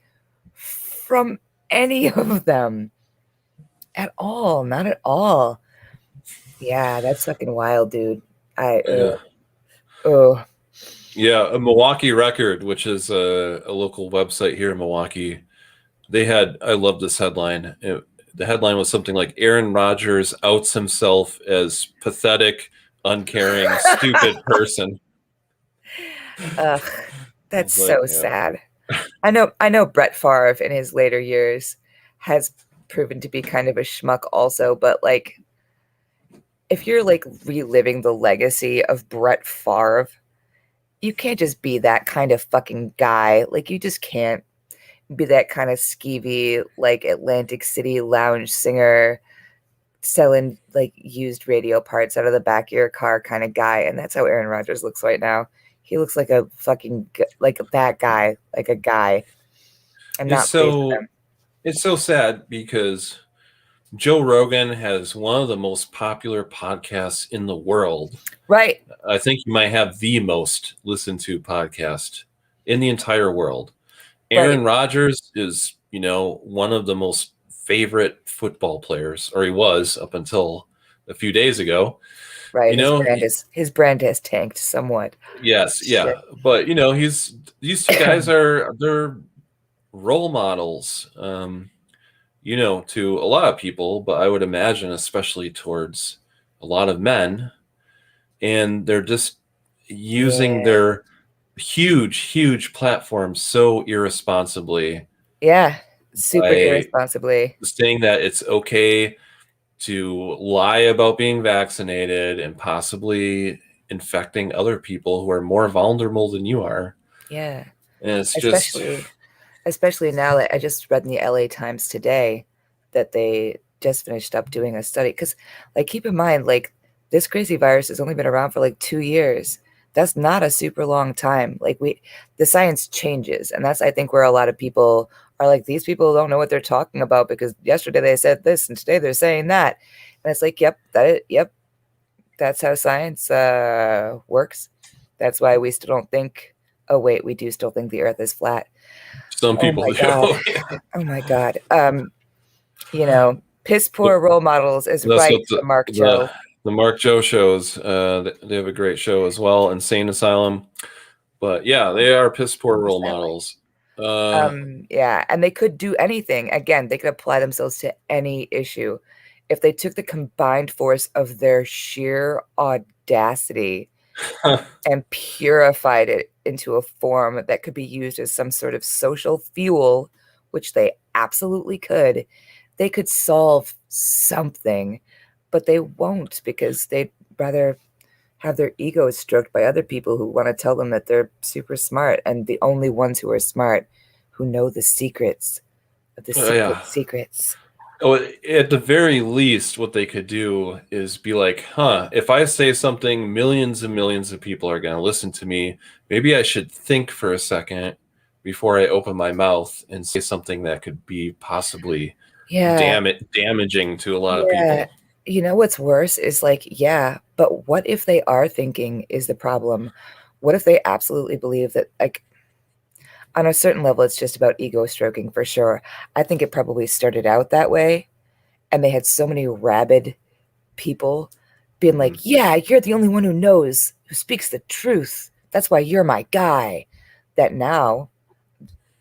from any of them at all. Not at all. Yeah, that's fucking wild, dude. I Yeah. oh Yeah, a Milwaukee Record, which is a local website here in Milwaukee. I love this headline. The headline was something like Aaron Rodgers outs himself as pathetic, uncaring, stupid person. ugh, I that's was like, so yeah. sad. I know Brett Favre in his later years has proven to be kind of a schmuck also, but like if you're like reliving the legacy of Brett Favre, you can't just be that kind of fucking guy. Like you just can't be that kind of skeevy, like Atlantic City lounge singer selling like used radio parts out of the back of your car kind of guy. And that's how Aaron Rodgers looks right now. He looks like a fucking like that guy, like a guy. I'm It's not pleased with so him. it's so sad because Joe Rogan has one of the most popular podcasts in the world. Right, I think he might have the most listened to podcast in the entire world. right, Aaron Rodgers is, one of the most favorite football players, or he was up until a few days ago. right. You His know, brand has tanked somewhat. yes, Shit. yeah, but he's these two guys they're role models, to a lot of people, but I would imagine especially towards a lot of men, and they're just using Yeah. their huge, huge platform so irresponsibly Yeah. Super by irresponsibly. saying that it's okay to lie about being vaccinated and possibly infecting other people who are more vulnerable than you are. Yeah. And it's just, Especially especially now that I just read in the LA Times today that they just finished up doing a study. Because, like, keep in mind, like, this crazy virus has only been around for like 2 years. That's not a super long time. Like, the science changes. And that's, I think, where a lot of people are like, these people don't know what they're talking about because yesterday they said this and today they're saying that. And it's like, yep, that's how science works. That's why we still don't think Oh wait, we do still think the Earth is flat. Some Oh people my god. do. Oh my god. Piss poor role models is That's right, what the Mark the Joe. the Mark Joe shows. They have a great show as well, Insane Asylum. But yeah, they are piss poor What's role that like? models. Uh, Yeah, and they could do anything. Again, they could apply themselves to any issue. If they took the combined force of their sheer audacity and purified it into a form that could be used as some sort of social fuel, which they absolutely could, they could solve something, but they won't because they'd rather have their egos stroked by other people who want to tell them that they're super smart and the only ones who are smart who know the secrets of the yeah. secrets. Oh, at the very least, what they could do is be like, huh, if I say something, millions and millions of people are going to listen to me. Maybe I should think for a second before I open my mouth and say something that could be possibly Yeah, damaging to a lot of yeah. people. You know what's worse is like, yeah, but what if they are thinking is the problem? What if they absolutely believe that, like, on a certain level, it's just about ego stroking for sure. I think it probably started out that way, and they had so many rabid people being Mhm. like, yeah, you're the only one who knows, who speaks the truth. That's why you're my guy. That now,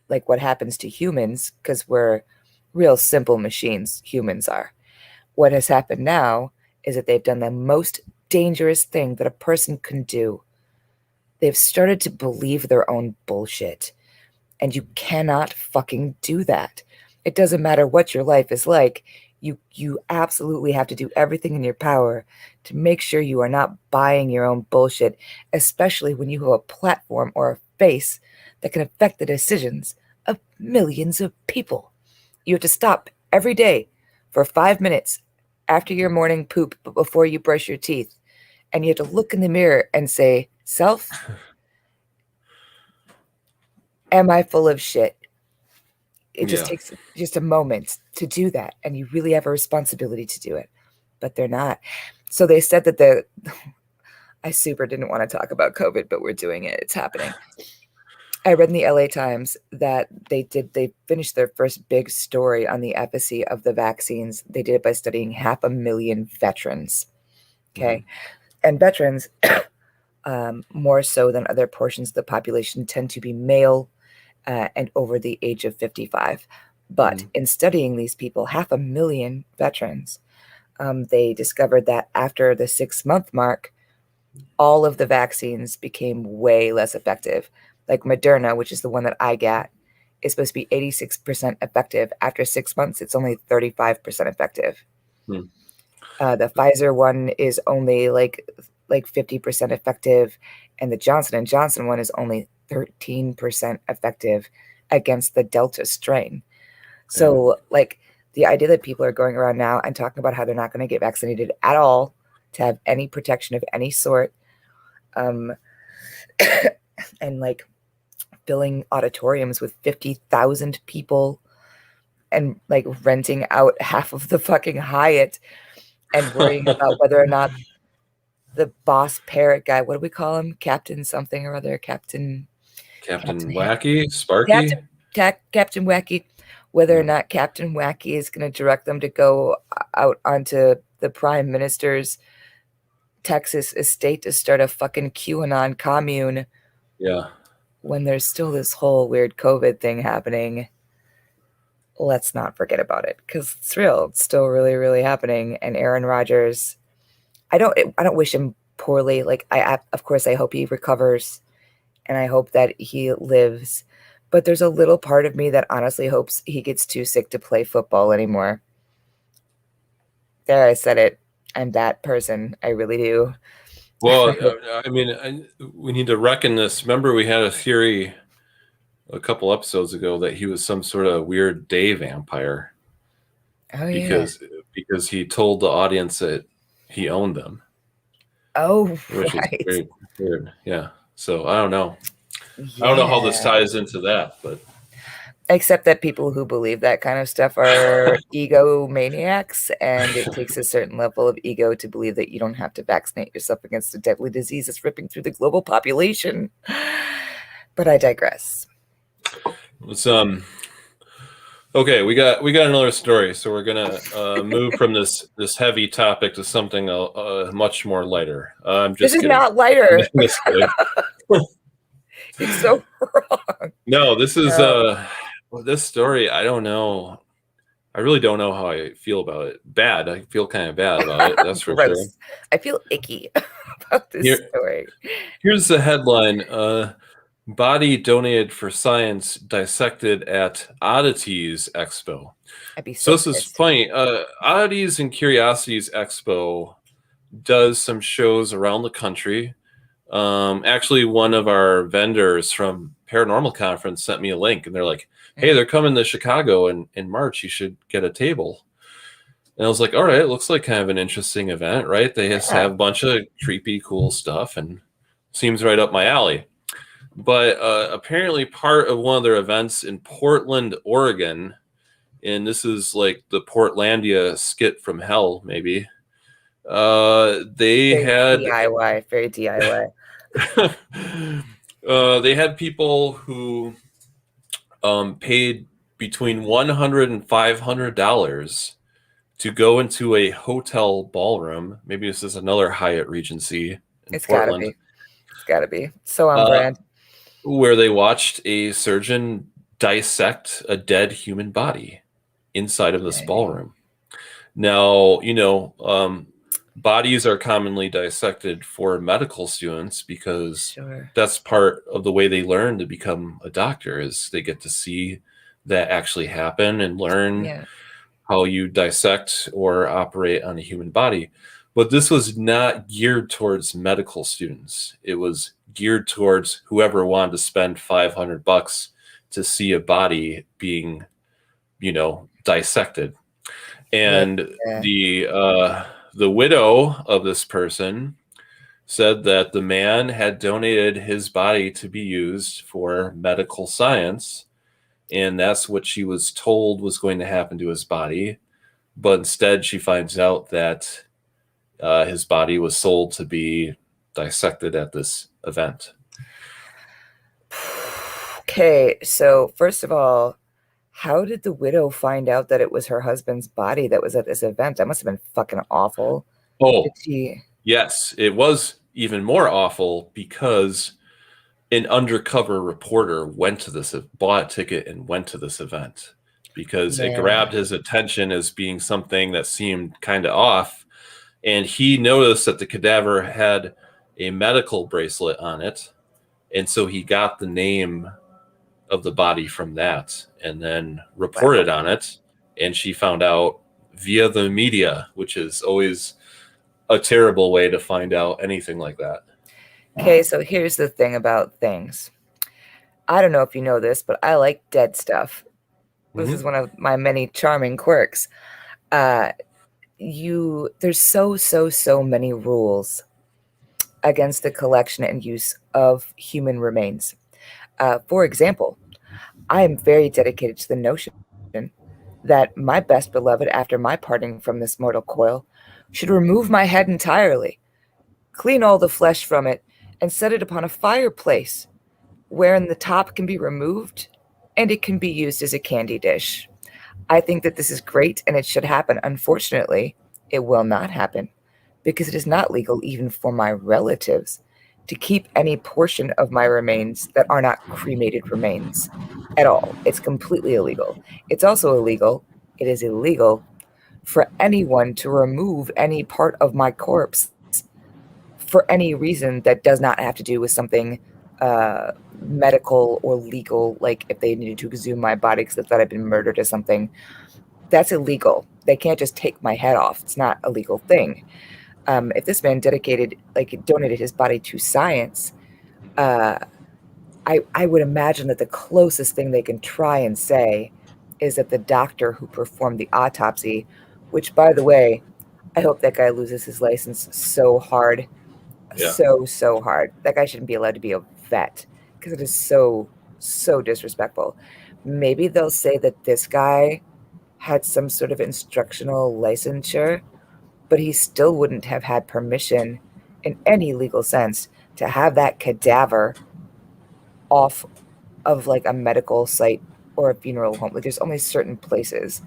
like what happens to humans, because we're real simple machines, humans are. What has happened now is that they've done the most dangerous thing that a person can do. They've started to believe their own bullshit. And you cannot fucking do that. It doesn't matter what your life is like. You absolutely have to do everything in your power to make sure you are not buying your own bullshit, especially when you have a platform or a face that can affect the decisions of millions of people. You have to stop every day for 5 minutes after your morning poop, but before you brush your teeth. And you have to look in the mirror and say, Self, am I full of shit? It just Yeah. takes just a moment to do that. And you really have a responsibility to do it, but they're not. So they said that I super didn't want to talk about COVID, but we're doing it. It's happening. I read in the LA Times that they finished their first big story on the efficacy of the vaccines. They did it by studying 500,000 veterans. Mhm. Okay. And veterans, more so than other portions of the population, tend to be male and over the age of 55. But Mhm. in studying these people, 500,000 veterans, they discovered that after the 6 month mark, all of the vaccines became way less effective. Like Moderna, which is the one that I got, is supposed to be 86% effective. After 6 months, it's only 35% effective. Mhm. The Pfizer one is only like 50% effective, and the Johnson and Johnson one is only 13% effective against the Delta strain. Yeah. So, like, the idea that people are going around now and talking about how they're not going to get vaccinated at all to have any protection of any sort, um, and like filling auditoriums with 50,000 people and like renting out half of the fucking Hyatt and worrying about whether or not the boss parrot guy, what do we call him? Captain something or other, Captain Captain Wacky, Sparky. Captain Captain Wacky, whether or Yeah. not Captain Wacky is going to direct them to go out onto the Prime Minister's Texas estate to start a fucking QAnon commune Yeah. when there's still this whole weird COVID thing happening. Let's not forget about it because it's real. It's still really, really happening. And Aaron Rodgers, I don't wish him poorly. Like of course, I hope he recovers and I hope that he lives. But there's a little part of me that honestly hopes he gets too sick to play football anymore. There, I said it. I'm that person. I really do. Well, I mean, we need to reckon this. Remember, we had a theory a couple episodes ago that he was some sort of weird day vampire Oh yeah. because he told the audience that he owned them, Oh which is right. very weird. Yeah. So I don't know. I don't know how this Yeah. ties into that, but Except that people who believe that kind of stuff are egomaniacs, and it takes a certain level of ego to believe that you don't have to vaccinate yourself against a deadly disease that's ripping through the global population. But I digress. Let's Okay, we got another story, so we're gonna move from this heavy topic to something much more lighter. I'm This just is kidding. not I'm lighter. just kidding. It's so wrong. No, this is No. well, this story. I don't know. I really don't know how I feel about it. Bad. I feel kind of bad about it. That's for sure. Gross. I feel icky about this Here, story. here's the headline. Body donated for science dissected at Oddities Expo. I'd be So so this is pissed. funny. Oddities and Curiosities Expo does some shows around the country. Actually, one of our vendors from Paranormal Conference sent me a link, and they're like, "Hey, they're coming to Chicago in March. You should get a table." And I was like, "All right, it looks like kind of an interesting event, right? They just Yeah. have a bunch of creepy, cool stuff, and seems right up my alley." But apparently, part of one of their events in Portland, Oregon, and this is like the Portlandia skit from hell, maybe. They Very had DIY. Very DIY. they had people who paid between $100 and $500 to go into a hotel ballroom. Maybe this is another Hyatt Regency in It's gotta Portland, be. It's gotta be. So on uh, brand. where they watched a surgeon dissect a dead human body inside of this Okay. ballroom. Now, bodies are commonly dissected for medical students because Sure. that's part of the way they learn to become a doctor is they get to see that actually happen and learn Yeah. how you dissect or operate on a human body. But this was not geared towards medical students. It was geared towards whoever wanted to spend $500 to see a body being, dissected. And Yeah. the widow of this person said that the man had donated his body to be used for medical science, and that's what she was told was going to happen to his body. But instead, she finds out that his body was sold to be dissected at this event. Okay, so first of all, how did the widow find out that it was her husband's body that was at this event? That must have been fucking awful. Did Oh, she? yes, it was even more awful because an undercover reporter bought a ticket and went to this event because it Yeah. grabbed his attention as being something that seemed kind of off. And he noticed that the cadaver had a medical bracelet on it. And so he got the name of the body from that and then Wow. reported on it. And she found out via the media, which is always a terrible way to find out anything like that. Okay, so here's the thing about things. I don't know if you know this, but I like dead stuff. This is Mm-hmm. one of my many charming quirks. Uh, there's so many rules against the collection and use of human remains. For example, I am very dedicated to the notion that my best beloved, after my parting from this mortal coil, should remove my head entirely, clean all the flesh from it, and set it upon a fireplace, wherein the top can be removed and it can be used as a candy dish. I think that this is great and it should happen. Unfortunately, it will not happen because it is not legal even for my relatives to keep any portion of my remains that are not cremated remains at all. It's completely illegal. It's also illegal. It is illegal for anyone to remove any part of my corpse for any reason that does not have to do with something medical or legal, like if they needed to exhume my body because they thought I'd been murdered or something. That's illegal. They can't just take my head off. It's not a legal thing. If this man donated his body to science, uh, I would imagine that the closest thing they can try and say is that the doctor who performed the autopsy, which, by the way, I hope that guy loses his license so hard, Yeah. so hard. That guy shouldn't be allowed to be a vet because it is so disrespectful. Maybe they'll say that this guy had some sort of instructional licensure, but he still wouldn't have had permission in any legal sense to have that cadaver off of like a medical site or a funeral home. Like there's only certain places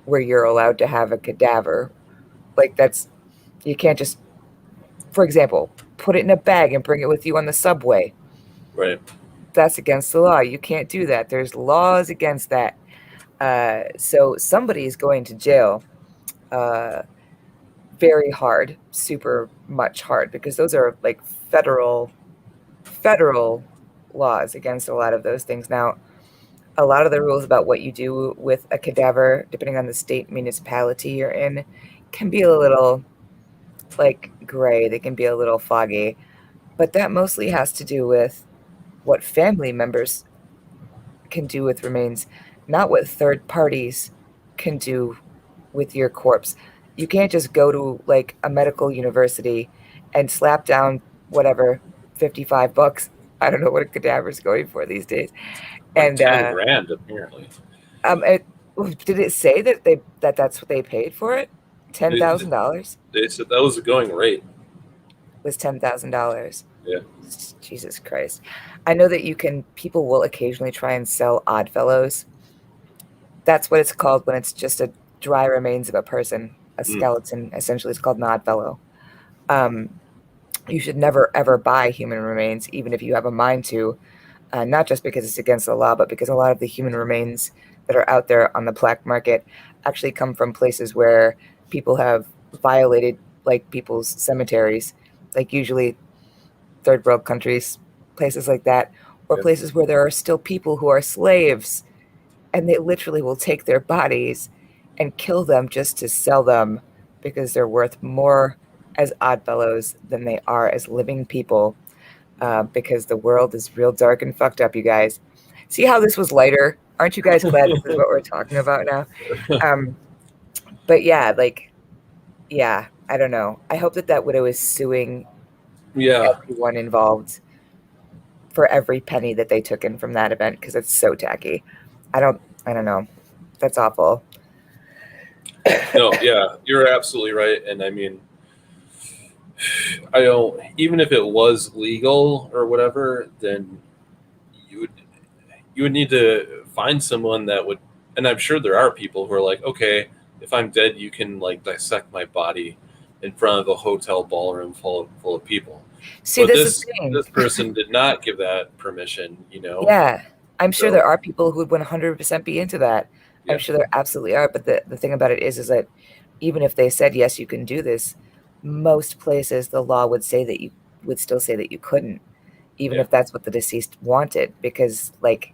where you're allowed to have a cadaver. Like that's you can't just, for example, put it in a bag and bring it with you on the subway. Right. That's against the law. You can't do that. There's laws against that. So somebody is going to jail uh, very hard, super much hard, because those are like federal laws against a lot of those things. Now, a lot of the rules about what you do with a cadaver, depending on the state municipality you're in, can be a little like gray. They can be a little foggy, but that mostly has to do with what family members can do with remains, not what third parties can do with your corpse. You can't just go to like a medical university and slap down whatever $55. I don't know what a cadaver is going for these days. Like And 10 grand, apparently. it, did it say that that's what they paid for it? Ten They, thousand dollars they said that was the going rate. was $10,000. Yeah. Jesus Christ! I know that people will occasionally try and sell odd fellows. That's what it's called when it's just a dry remains of a person, a Mm. skeleton. Essentially, it's called an odd fellow. Um, you should never ever buy human remains, even if you have a mind to. Not just because it's against the law, but because a lot of the human remains that are out there on the black market actually come from places where people have violated like people's cemeteries, like usually third world countries, places like that, or Yeah. places where there are still people who are slaves and they literally will take their bodies and kill them just to sell them because they're worth more as oddfellows than they are as living people, because the world is real dark and fucked up, you guys. See how this was lighter? Aren't you guys glad this is what we're talking about now? Um, but yeah, like, yeah, I don't know. I hope that that widow is suing Yeah. everyone involved for every penny that they took in from that event because it's so tacky. I don't know. That's awful. No, yeah, you're absolutely right. And I mean, I don't, even if it was legal or whatever, then you would you would need to find someone that would, and I'm sure there are people who are like, okay, if I'm dead, you can like dissect my body in front of a hotel ballroom full of people. See, But this is the this thing. person did not give that permission, you know. Yeah, I'm sure there So are people who would 100% be into that. I'm yeah, sure there absolutely are. But the thing about it is that even if they said, yes, you can do this, most places the law would say that you would still say that you couldn't, even yeah, if that's what the deceased wanted, because like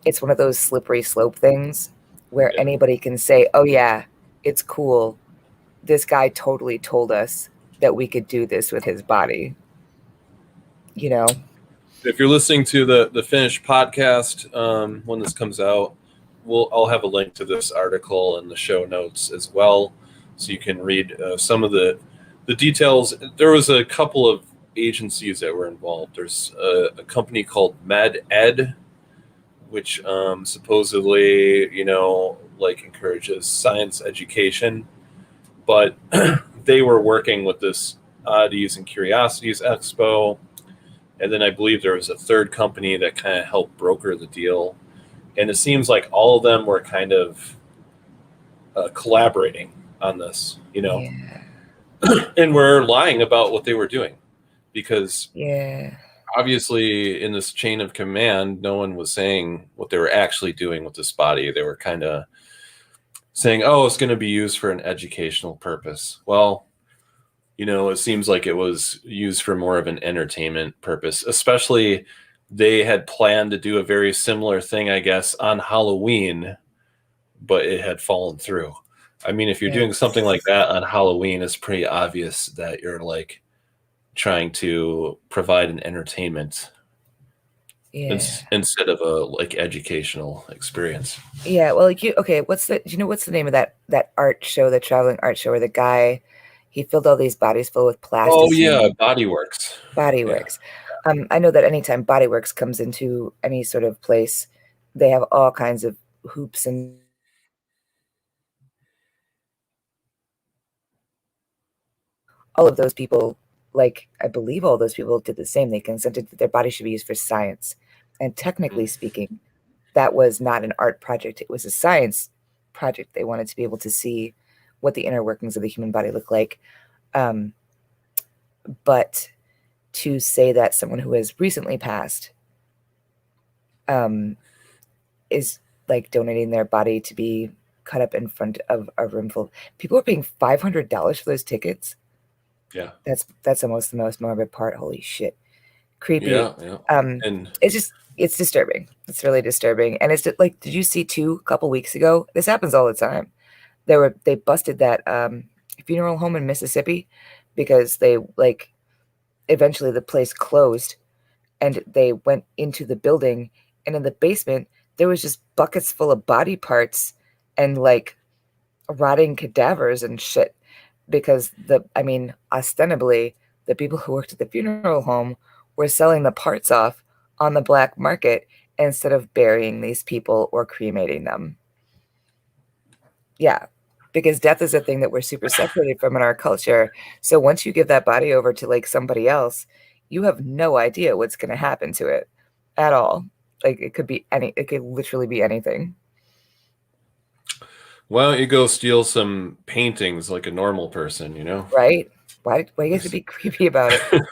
it's one of those slippery slope things where yeah. anybody can say, oh, yeah, it's cool. This guy totally told us that we could do this with his body, you know? If you're listening to the finished podcast when this comes out, I'll have a link to this article in the show notes as well, so you can read some of the details. There was a couple of agencies that were involved. There's a company called Med Ed, which supposedly, like encourages science education, but they were working with this Oddities and Curiosities Expo. And then I believe there was a third company that kind of helped broker the deal. And it seems like all of them were kind of collaborating on this, Yeah. and were lying about what they were doing, because Yeah. obviously in this chain of command, no one was saying what they were actually doing with this body. They were kind of saying, oh, it's going to be used for an educational purpose. Well, it seems like it was used for more of an entertainment purpose, especially they had planned to do a very similar thing, I guess, on Halloween, but it had fallen through. I mean, if you're doing something like Yes. that on Halloween, it's pretty obvious that you're like trying to provide an entertainment Yeah. instead of a like educational experience. Yeah, well, like okay, do you know what's the name of that art show, the traveling art show where the guy he filled all these bodies full with Oh yeah, plasticine, Bodyworks. Yeah. Bodyworks. I know that anytime Bodyworks comes into any sort of place, they have all kinds of hoops and all of those people, like I believe all those people did the same. They consented that their body should be used for science And technically speaking, that was not an art project. It was a science project. They wanted to be able to see what the inner workings of the human body look like. Um, but to say that someone who has recently passed um, is like donating their body to be cut up in front of a room full, people are paying $500 for those tickets. Yeah. That's almost the most morbid part. Holy shit, creepy. Yeah. Yeah. Um, And it's disturbing. It's really disturbing. And it's like, did you see too? A couple weeks ago, this happens all the time. They busted that funeral home in Mississippi because they like eventually the place closed and they went into the building, and in the basement there was just buckets full of body parts and like rotting cadavers and shit because ostensibly the people who worked at the funeral home were selling the parts off on the black market instead of burying these people or cremating them. Yeah, because death is a thing that we're super separated from in our culture. So once you give that body over to like somebody else, you have no idea what's going to happen to it at all. Like it could literally be anything. why don't you go steal some paintings like a normal person, you know? Right? Why do you have to be creepy about it?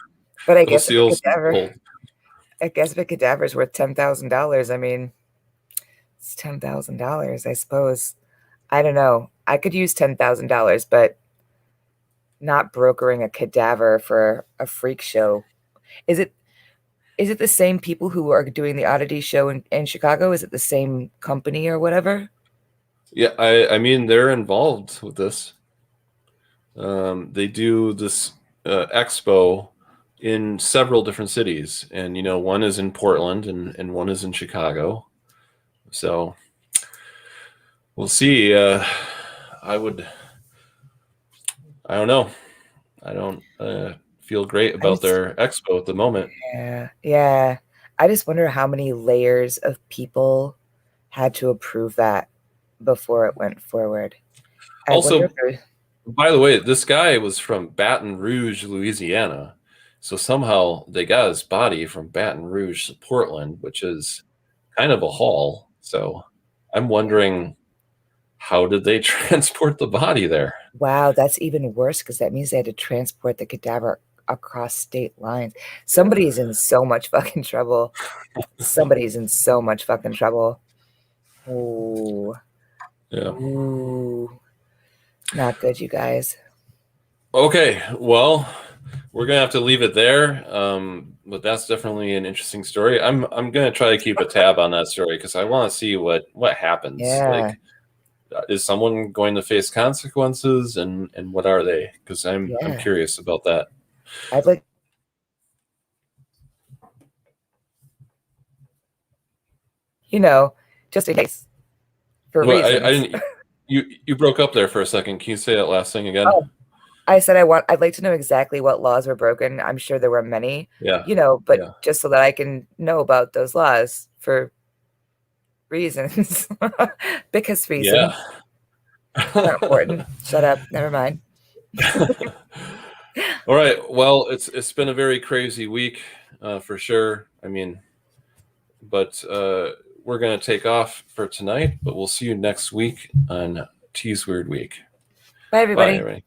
But Go steal some gold. I guess if a cadaver is worth $10,000, I mean, it's $10,000, I suppose. I don't know. I could use $10,000, but not brokering a cadaver for a freak show. Is it is it the same people who are doing the oddity show in Chicago? Is it the same company or whatever? Yeah, I mean they're involved with this. They do this expo in several different cities, and one is in Portland and one is in Chicago. So we'll see. I don't know. I don't feel great I about just their expo at the moment. Yeah, yeah. I just wonder how many layers of people had to approve that before it went forward. I wonder if Also, there, by the way, this guy was from Baton Rouge, Louisiana. So somehow they got his body from Baton Rouge to Portland, which is kind of a haul. So I'm wondering, how did they transport the body there? wow, that's even worse because that means they had to transport the cadaver across state lines. Somebody's in so much fucking trouble. Somebody's in so much fucking trouble. Ooh, Yeah. ooh, not good, you guys. Okay. Well, we're gonna have to leave it there. But that's definitely an interesting story. I'm gonna try to keep a tab on that story because I want to see what happens. Yeah, Like, is someone going to face consequences, and what are they? Because I'm yeah. curious about that. I'd like, you know, just in case for Well, I reasons. didn't. You broke up there for a second. Can you say that last thing again? Oh, I'd like to know exactly what laws were broken. I'm sure there were many, Yeah. but Yeah. just so that I can know about those laws for reasons. Because Yeah. reasons. Not important. Shut up. Never mind. All right. Well, it's been a very crazy week, for sure. I mean, but we're gonna take off for tonight. But we'll see you next week on T's Weird Week. Bye, Bye, everybody. everybody.